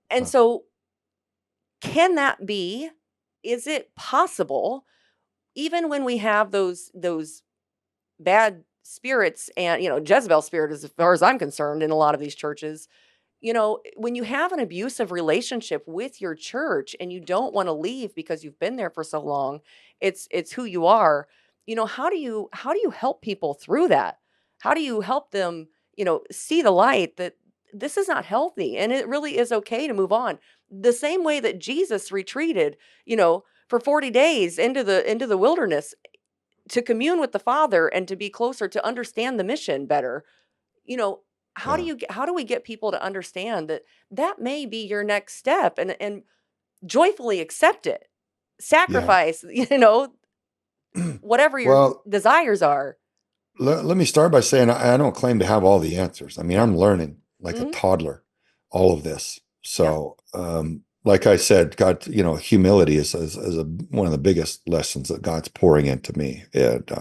And so can that be, is it possible, even when we have those bad spirits and, Jezebel spirit, as far as I'm concerned, in a lot of these churches, when you have an abusive relationship with your church and you don't want to leave because you've been there for so long, it's who you are. How do you help people through that? How do you help them, see the light that this is not healthy and it really is okay to move on? The same way that Jesus retreated, for 40 days into the wilderness to commune with the Father and to be closer, to understand the mission better. How do we get people to understand that may be your next step and joyfully accept it, sacrifice, whatever your desires are. Let me start by saying I don't claim to have all the answers. I mean, I'm learning like a toddler, all of this. So, like I said, God, humility is one of the biggest lessons that God's pouring into me, and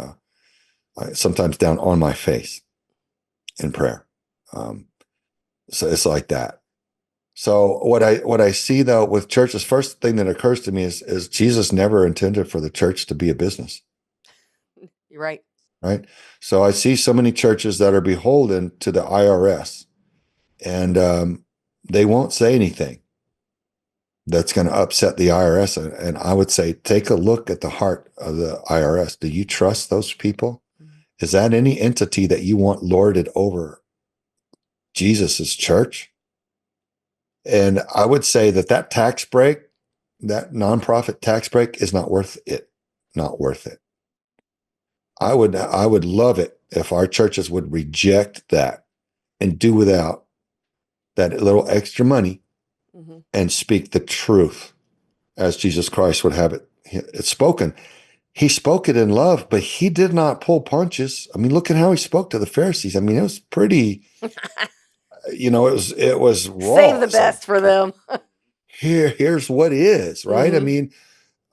sometimes down on my face in prayer. So it's like that. So what I see though with churches, first thing that occurs to me is Jesus never intended for the church to be a business. You're right. Right. So I see so many churches that are beholden to the IRS, and they won't say anything that's going to upset the IRS. And I would say, take a look at the heart of the IRS. Do you trust those people? Is that any entity that you want lorded over Jesus's church? And I would say that tax break, that nonprofit tax break, is not worth it. Not worth it. I would love it if our churches would reject that and do without that little extra money and speak the truth as Jesus Christ would have it spoken. He spoke it in love, but he did not pull punches. I mean, look at how he spoke to the Pharisees. I mean, it was pretty, it was raw. Save the best for them. Here's what is, right? I mean,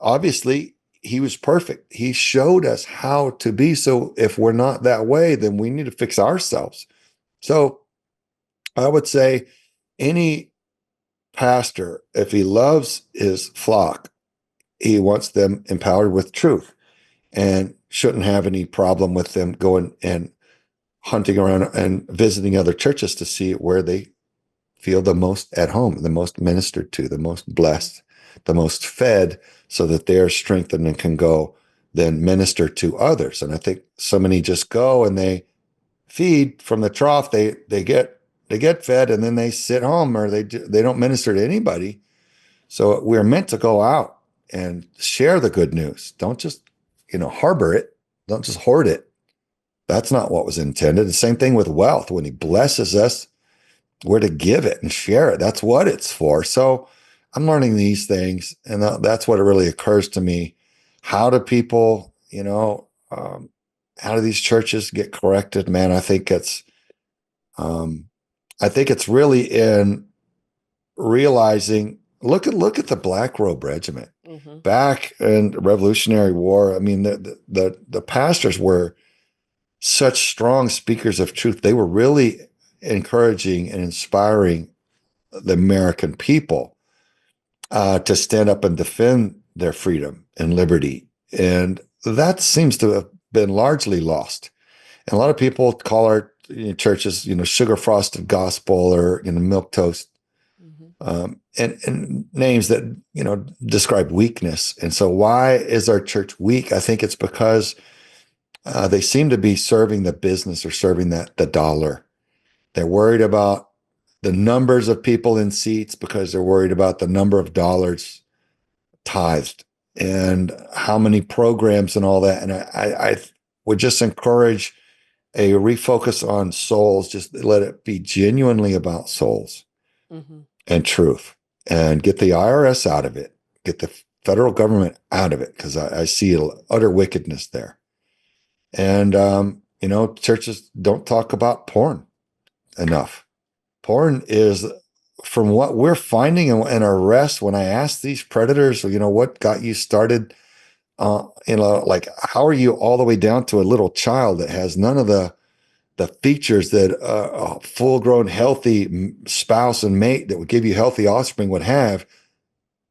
obviously he was perfect. He showed us how to be. So if we're not that way, then we need to fix ourselves. So I would say any pastor, if he loves his flock, he wants them empowered with truth and shouldn't have any problem with them going and hunting around and visiting other churches to see where they feel the most at home, the most ministered to, the most blessed, the most fed, so that they are strengthened and can go then minister to others. And I think so many just go and they feed from the trough. They get fed and then they sit home, or they don't minister to anybody. So we're meant to go out and share the good news. Don't just, harbor it. Don't just hoard it. That's not what was intended. The same thing with wealth. When he blesses us, we're to give it and share it. That's what it's for. So I'm learning these things, and that's what really occurs to me. How do people, how do these churches get corrected? Man, I think it's really in realizing, look at the Black Robe Regiment back in the Revolutionary War. I mean, the pastors were such strong speakers of truth. They were really encouraging and inspiring the American people to stand up and defend their freedom and liberty. And that seems to have been largely lost. And a lot of people call our churches, sugar frosted gospel or milk toast, and names that describe weakness. And so, why is our church weak? I think it's because they seem to be serving the business or serving the dollar. They're worried about the numbers of people in seats because they're worried about the number of dollars tithed and how many programs and all that. And I would just encourage a refocus on souls. Just let it be genuinely about souls and truth, and get the IRS out of it, get the federal government out of it, because I see utter wickedness there. And, churches don't talk about porn enough. Porn is, from what we're finding in our arrests, when I ask these predators, what got you started, like, how are you all the way down to a little child that has none of the features that a full-grown, healthy spouse and mate that would give you healthy offspring would have?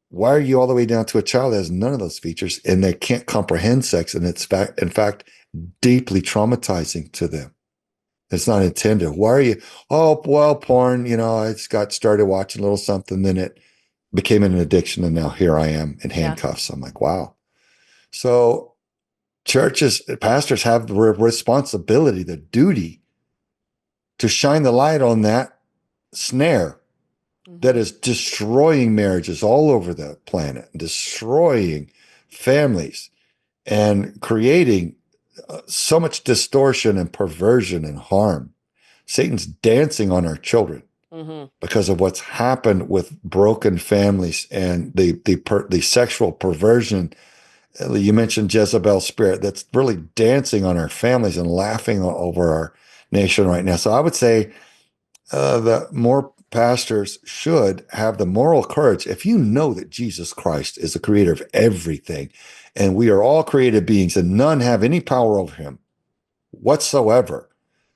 Why are you all the way down to a child that has none of those features and they can't comprehend sex? And it's in fact deeply traumatizing to them. It's not intended. Why are you? Oh, well, porn, I just got started watching a little something, then it became an addiction, and now here I am in handcuffs. I'm like, wow. So churches, pastors have the responsibility, the duty to shine the light on that snare that is destroying marriages all over the planet, destroying families, and creating so much distortion and perversion and harm. Satan's dancing on our children because of what's happened with broken families and the sexual perversion. You mentioned Jezebel's spirit that's really dancing on our families and laughing over our nation right now. So I would say that more pastors should have the moral courage. If you know that Jesus Christ is the creator of everything, and we are all created beings and none have any power over him whatsoever,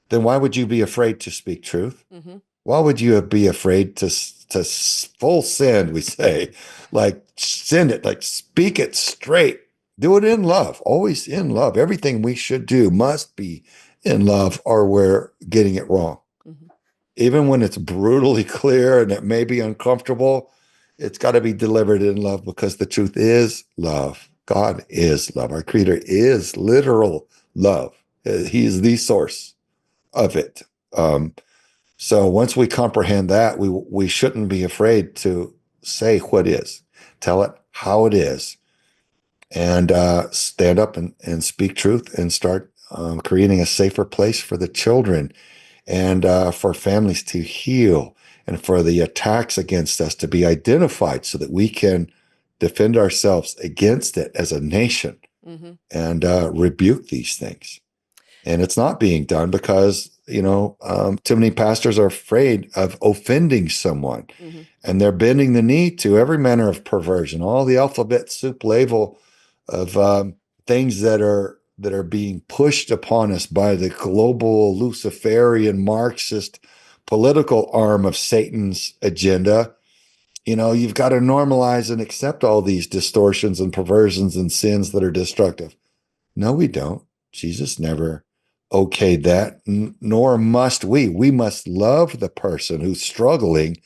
then why would you be afraid to speak truth? Why would you be afraid to full send, we say, like send it, like speak it straight, do it in love, always in love. Everything we should do must be in love, or we're getting it wrong. Even when it's brutally clear and it may be uncomfortable, it's got to be delivered in love, because the truth is love. God is love. Our Creator is literal love. He is the source of it. So once we comprehend that, we shouldn't be afraid to say what is, tell it how it is, and stand up and speak truth, and start creating a safer place for the children, and for families to heal, and for the attacks against us to be identified so that we can defend ourselves against it as a nation, and rebuke these things. And it's not being done because, too many pastors are afraid of offending someone, and they're bending the knee to every manner of perversion, all the alphabet soup level of things that are being pushed upon us by the global Luciferian Marxist political arm of Satan's agenda. You've got to normalize and accept all these distortions and perversions and sins that are destructive. No, we don't. Jesus never okayed that, nor must we. We must love the person who's struggling,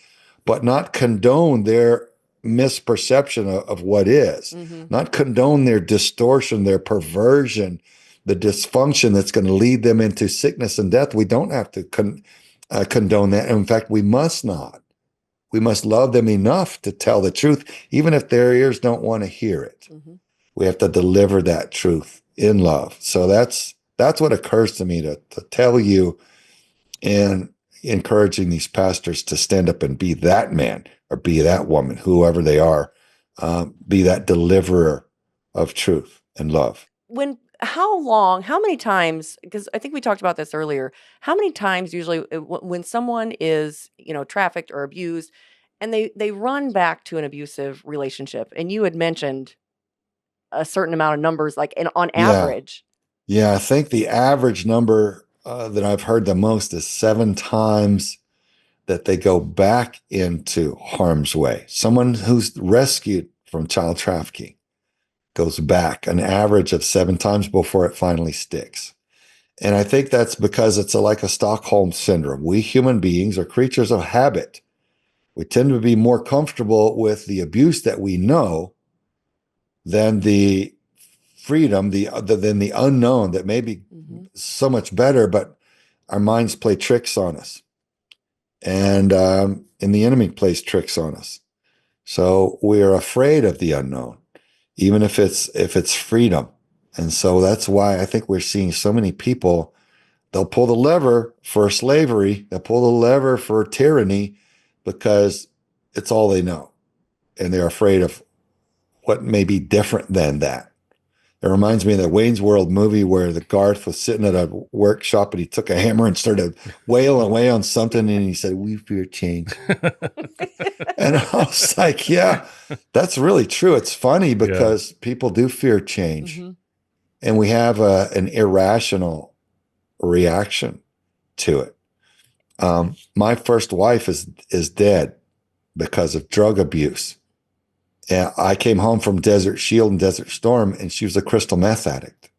but not condone their misperception of what is, not condone their distortion, their perversion, the dysfunction that's going to lead them into sickness and death. We don't have to condone that. In fact, we must not. We must love them enough to tell the truth, even if their ears don't want to hear it. We have to deliver that truth in love. So that's what occurs to me to tell you, and encouraging these pastors to stand up and be that man or be that woman, whoever they are, be that deliverer of truth and love. When how many times, because I think we talked about this earlier, how many times usually when someone is, trafficked or abused and they run back to an abusive relationship, and you had mentioned a certain amount of numbers, like on Yeah. average. Yeah, I think the average number that I've heard the most is 7 times that they go back into harm's way. Someone who's rescued from child trafficking goes back an average of 7 times before it finally sticks. And I think that's because it's like a Stockholm syndrome. We human beings are creatures of habit. We tend to be more comfortable with the abuse that we know than the freedom, than the unknown that may be so much better, but our minds play tricks on us. And the enemy plays tricks on us. So we're afraid of the unknown, even if it's freedom. And so that's why I think we're seeing so many people, they'll pull the lever for slavery, they'll pull the lever for tyranny because it's all they know. And they're afraid of what may be different than that. It reminds me of the Wayne's World movie where the Garth was sitting at a workshop and he took a hammer and started wailing away on something and he said, "We fear change." And I was like, yeah, that's really true. It's funny because people do fear change. And we have an irrational reaction to it. My first wife is dead because of drug abuse. And I came home from Desert Shield and Desert Storm, and she was a crystal meth addict.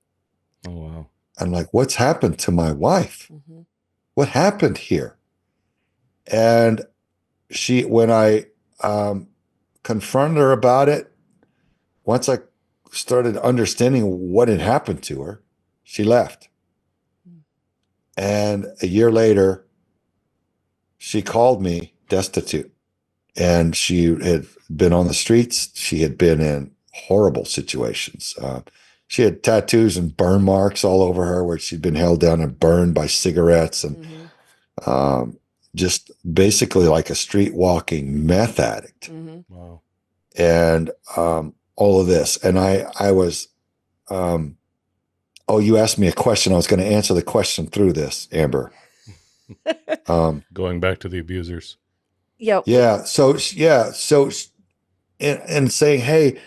Oh, wow. I'm like, what's happened to my wife? What happened here? And when I confronted her about it, once I started understanding what had happened to her, she left. And a year later, she called me destitute. And she had been on the streets. She had been in horrible situations. She had tattoos and burn marks all over her where she'd been held down and burned by cigarettes and just basically like a street walking meth addict. Wow. And all of this. And I was, you asked me a question. I was going to answer the question through this, Amber. Going back to the abusers. Yeah. So and saying, hey,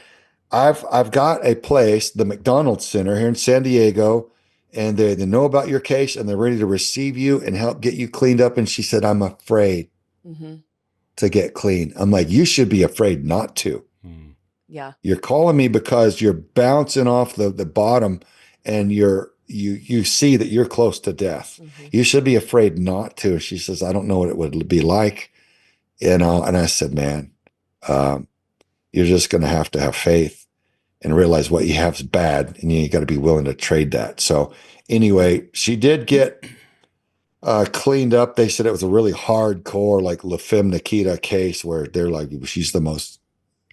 I've got a place, the McDonald's Center here in San Diego, and they know about your case and they're ready to receive you and help get you cleaned up. And she said, I'm afraid to get clean. I'm like, you should be afraid not to. Yeah. You're calling me because you're bouncing off the bottom and you see that you're close to death. You should be afraid not to. She says, I don't know what it would be like. And I said, man, you're just going to have faith and realize what you have is bad, and you got to be willing to trade that. So anyway, she did get cleaned up. They said it was a really hardcore, like La Femme Nikita case where they're like, she's the most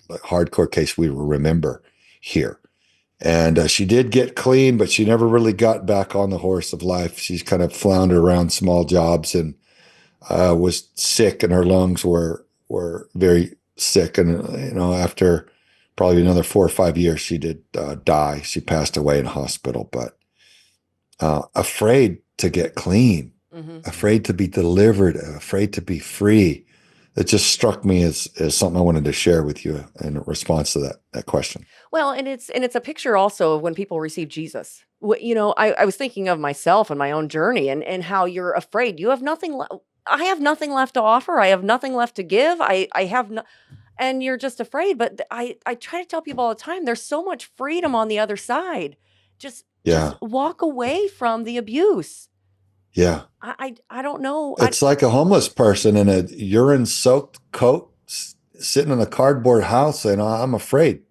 hardcore case we remember here. And she did get clean, but she never really got back on the horse of life. She's kind of floundered around small jobs and was sick, and her lungs were very sick. And, after probably another 4 or 5 years, she did die. She passed away in hospital, but afraid to get clean, afraid to be delivered, afraid to be free. It just struck me as something I wanted to share with you in response to that question. Well, and it's a picture also of when people receive Jesus. I was thinking of myself and my own journey and how you're afraid. You have nothing. I have nothing left to offer. I have nothing left to give. I have no, and you're just afraid. But I try to tell people all the time, there's so much freedom on the other side. Just walk away from the abuse. Yeah. I don't know. It's like a homeless person in a urine-soaked coat sitting in a cardboard house saying, I'm afraid.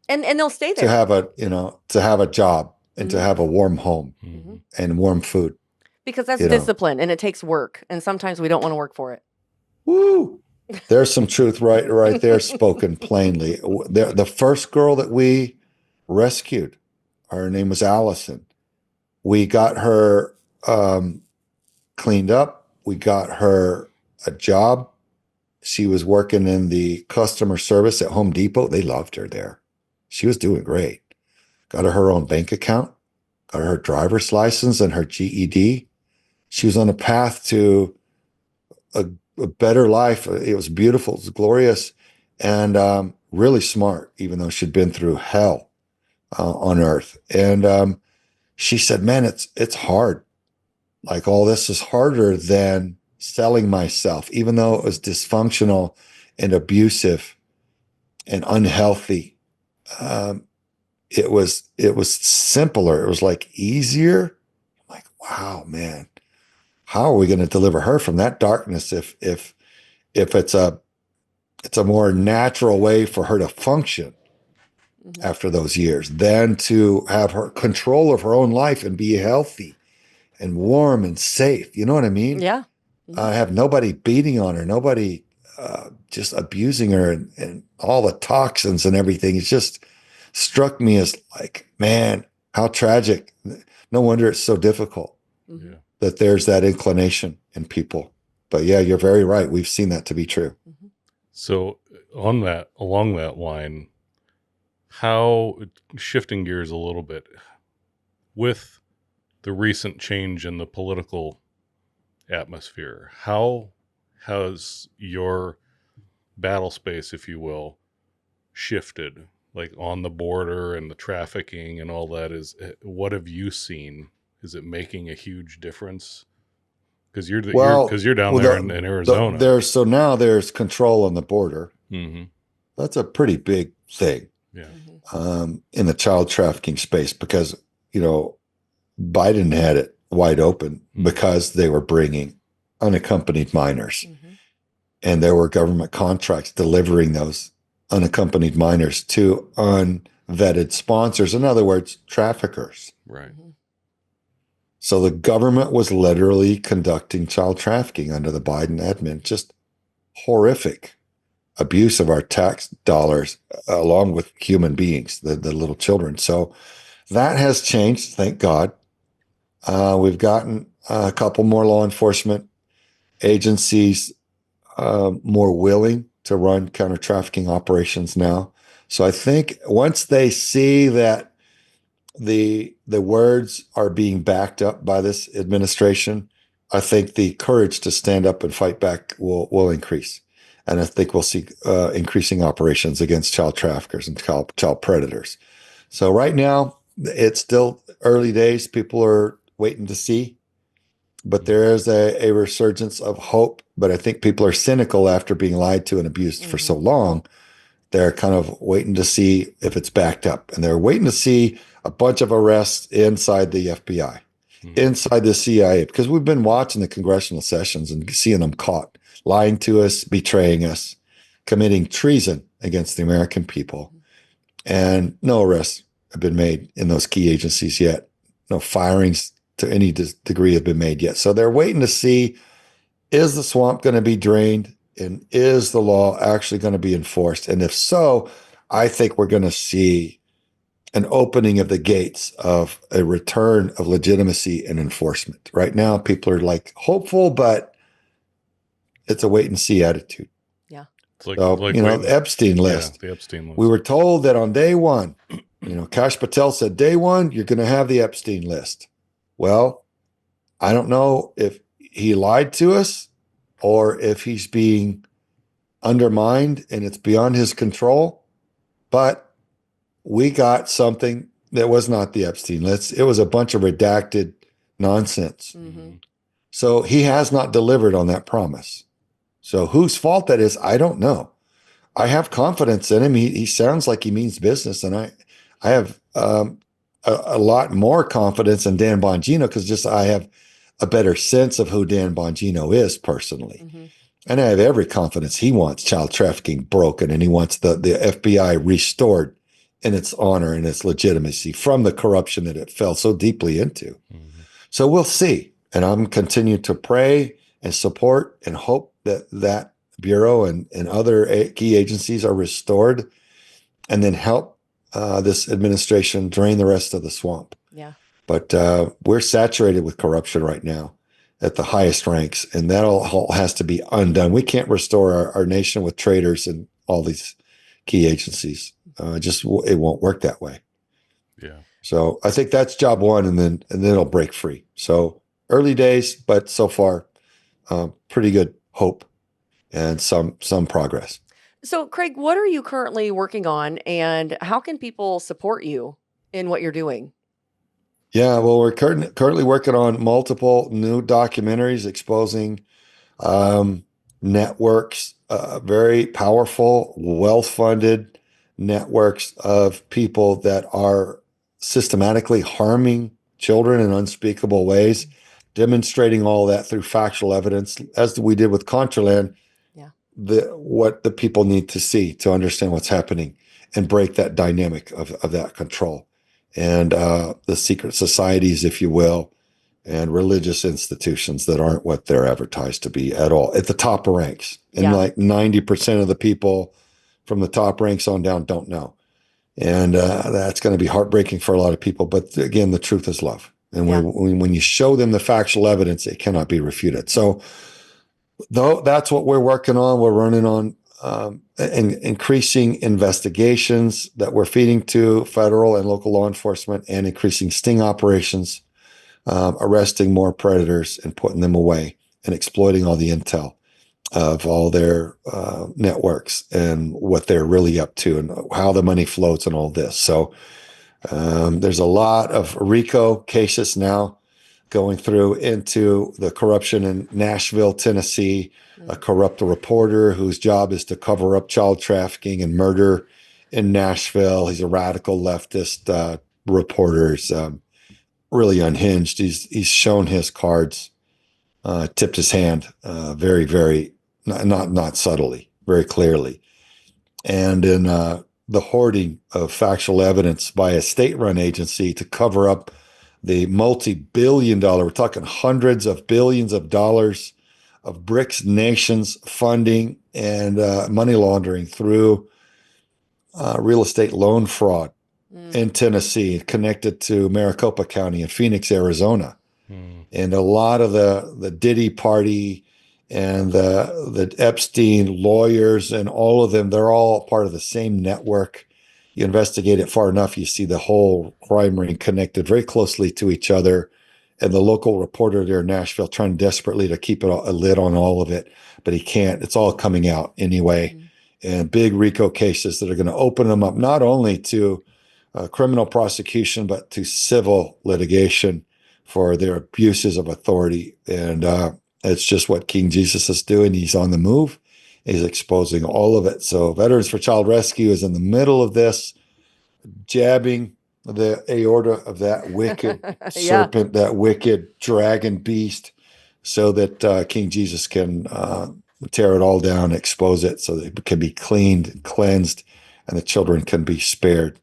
And they'll stay there. To have a job and to have a warm home and warm food. Because that's discipline and it takes work. And sometimes we don't want to work for it. Woo! There's some truth right there spoken plainly. The first girl that we rescued, her name was Allison. We got her cleaned up. We got her a job. She was working in the customer service at Home Depot. They loved her there. She was doing great. Got her own bank account. her driver's license and her GED. She was on a path to a better life. It was beautiful, it was glorious, and really smart, even though she'd been through hell on earth. And she said, man, it's hard. Like, all this is harder than selling myself, even though it was dysfunctional and abusive and unhealthy. It was simpler. It was like easier. I'm like, wow, man, how are we going to deliver her from that darkness if it's a more natural way for her to function after those years than to have her control of her own life and be healthy and warm and safe. You know what I mean? Yeah. Have nobody beating on her, nobody just abusing her, and all the toxins and everything. It just struck me as like, man, how tragic. No wonder it's so difficult that there's that inclination in people. But yeah, you're very right. We've seen that to be true. So along that line, how, shifting gears a little bit, with the recent change in the political atmosphere, how has your battle space, if you will, shifted, like on the border and the trafficking and all that? What have you seen? Is it making a huge difference? Because you're down there in Arizona. Now there's control on the border. Mm-hmm. That's a pretty big thing. Yeah. In the child trafficking space, because Biden had it wide open because they were bringing unaccompanied minors, and there were government contracts delivering those unaccompanied minors to unvetted sponsors. In other words, traffickers. Right. So the government was literally conducting child trafficking under the Biden admin. Just horrific abuse of our tax dollars, along with human beings, the little children. So that has changed, thank God. We've gotten a couple more law enforcement agencies more willing to run counter-trafficking operations now. So I think once they see that the words are being backed up by this administration, I think the courage to stand up and fight back will increase. And I think we'll see increasing operations against child traffickers and child predators. So right now, it's still early days. People are waiting to see. But there is a resurgence of hope. But I think people are cynical after being lied to and abused for so long. They're kind of waiting to see if it's backed up. And they're waiting to see a bunch of arrests inside the FBI, inside the CIA, because we've been watching the congressional sessions and seeing them caught, lying to us, betraying us, committing treason against the American people. And no arrests have been made in those key agencies yet. No firings to any degree have been made yet. So they're waiting to see, is the swamp going to be drained? And is the law actually going to be enforced? And if so, I think we're going to see an opening of the gates of a return of legitimacy and enforcement. Right now, people are like hopeful, but it's a wait and see attitude. Yeah. It's like the Epstein list. Yeah, the Epstein list. We were told that on day one, Kash Patel said, day one, you're going to have the Epstein list. Well, I don't know if he lied to us or if he's being undermined and it's beyond his control, but we got something that was not the Epstein list. It was a bunch of redacted nonsense. So he has not delivered on that promise. So whose fault that is, I don't know. I have confidence in him. He sounds like he means business, and I have a lot more confidence in Dan Bongino because I have a better sense of who Dan Bongino is personally. And I have every confidence he wants child trafficking broken, and he wants the FBI restored in its honor and its legitimacy from the corruption that it fell so deeply into. So we'll see. And I'm continuing to pray and support and hope that that bureau and other key agencies are restored, and then help this administration drain the rest of the swamp. Yeah. But we're saturated with corruption right now at the highest ranks, and that all has to be undone. We can't restore our nation with traitors and all these key agencies. It won't work that way. Yeah. So I think that's job one, and then it'll break free. So early days, but so far, pretty good hope and some progress. So, Craig, what are you currently working on, and how can people support you in what you're doing? Yeah, well, we're currently working on multiple new documentaries exposing networks, very powerful, well-funded networks of people that are systematically harming children in unspeakable ways, demonstrating all that through factual evidence, as we did with Contraland. What the people need to see to understand what's happening and break that dynamic of that control. And the secret societies, if you will, and religious institutions that aren't what they're advertised to be at all, at the top ranks. And like 90% of the people from the top ranks on down don't know. And that's going to be heartbreaking for a lot of people. But again, the truth is love. And when you show them the factual evidence, it cannot be refuted. So that's what we're working on. We're running on increasing investigations that we're feeding to federal and local law enforcement, and increasing sting operations, arresting more predators and putting them away, and exploiting all the intel of all their networks and what they're really up to and how the money floats and all this. So there's a lot of RICO cases now going through into the corruption in Nashville, Tennessee, a corrupt reporter whose job is to cover up child trafficking and murder in Nashville. He's a radical leftist reporter. He's really unhinged. He's shown his cards, tipped his hand very, very, not subtly, very clearly. And in the hoarding of factual evidence by a state-run agency to cover up the multi-billion-dollar, we're talking hundreds of billions of dollars of BRICS nations funding and money laundering through real estate loan fraud in Tennessee, connected to Maricopa County and Phoenix, Arizona. And a lot of the Diddy party and the Epstein lawyers and all of them, they're all part of the same network. You investigate it far enough, you see the whole crime ring connected very closely to each other. And the local reporter there in Nashville trying desperately to keep a lid on all of it, but he can't. It's all coming out anyway. And big RICO cases that are going to open them up not only to criminal prosecution, but to civil litigation for their abuses of authority. And it's just what King Jesus is doing. He's on the move. He's exposing all of it. So Veterans for Child Rescue is in the middle of this, jabbing the aorta of that wicked serpent, that wicked dragon beast, so that King Jesus can tear it all down, expose it, so that it can be cleaned, cleansed, and the children can be spared.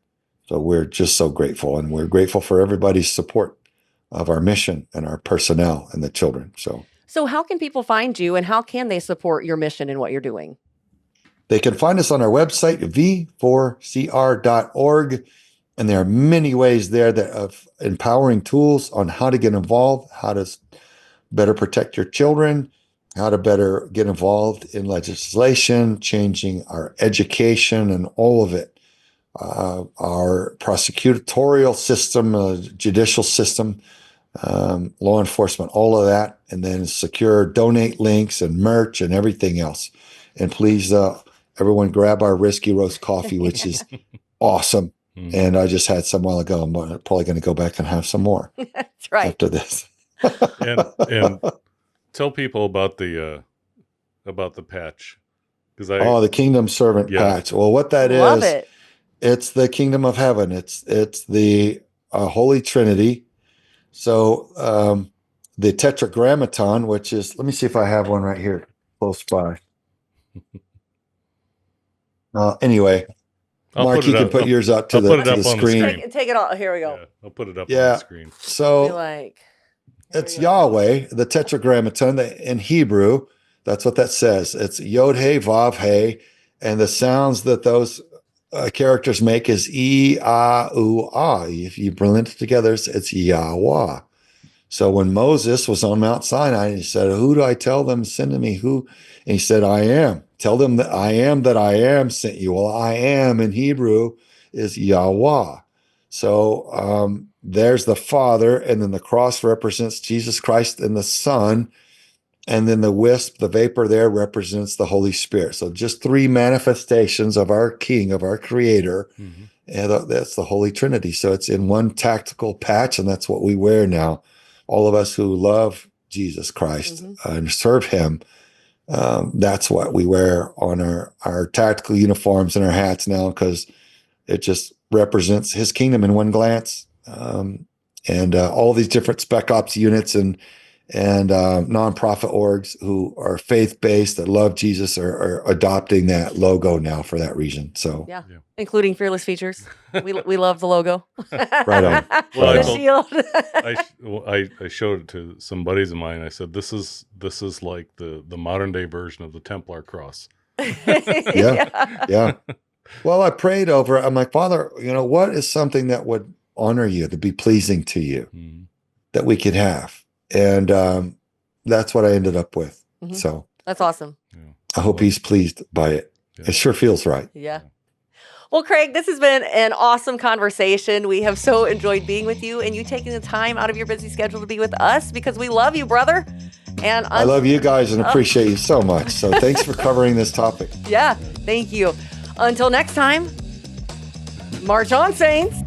So we're just so grateful, and we're grateful for everybody's support of our mission and our personnel and the children. So how can people find you, and how can they support your mission and what you're doing? They can find us on our website, v4cr.org. And there are many ways there of empowering tools on how to get involved, how to better protect your children, how to better get involved in legislation, changing our education and all of it. Our prosecutorial system, judicial system, law enforcement, all of that, and then secure donate links and merch and everything else. And please, everyone grab our Risky Roast coffee, which is awesome. And I just had some while ago. I'm probably going to go back and have some more. That's right. After this. and tell people about the patch. The Kingdom Servant patch. Well, what that Love is, it. It's the kingdom of heaven. It's the Holy Trinity. So the Tetragrammaton, which is, let me see if I have one right here close by. Anyway. Mark, you can put yours up to the screen. Take it all. Here we go. Yeah, I'll put it up on the screen. So it's Yahweh, the Tetragrammaton in Hebrew. That's what that says. It's Yod He Vav He, and the sounds that those characters make is E A U A. If you blend it together, it's Yahweh. So when Moses was on Mount Sinai, he said, "Who do I tell them send to me? Who?" And he said, "I am. Tell them that I am sent you." Well, I am in Hebrew is Yahweh. So there's the Father, and then the cross represents Jesus Christ and the Son. And then the wisp, the vapor there, represents the Holy Spirit. So just three manifestations of our King, of our Creator. Mm-hmm. And that's the Holy Trinity. So it's in one tactical patch, and that's what we wear now. All of us who love Jesus Christ and serve him, that's what we wear on our tactical uniforms and our hats now, because it just represents his kingdom in one glance. And all these different spec ops units and nonprofit orgs who are faith-based that love Jesus are adopting that logo now for that reason. So yeah. Including Fearless Features. We love the logo. Right on. The shield. I showed it to some buddies of mine. I said, this is like the modern day version of the Templar cross. Yeah. Well, I prayed over it. I'm like, Father, what is something that would honor you, to be pleasing to you, that we could have? And that's what I ended up with. So that's awesome. I hope he's pleased by it. It sure feels right. Yeah. Well, Craig, this has been an awesome conversation. We have so enjoyed being with you and you taking the time out of your busy schedule to be with us, because we love you, brother. And I love you guys and appreciate you so much. So thanks for covering this topic. Yeah, thank you. Until next time, march on, Saints.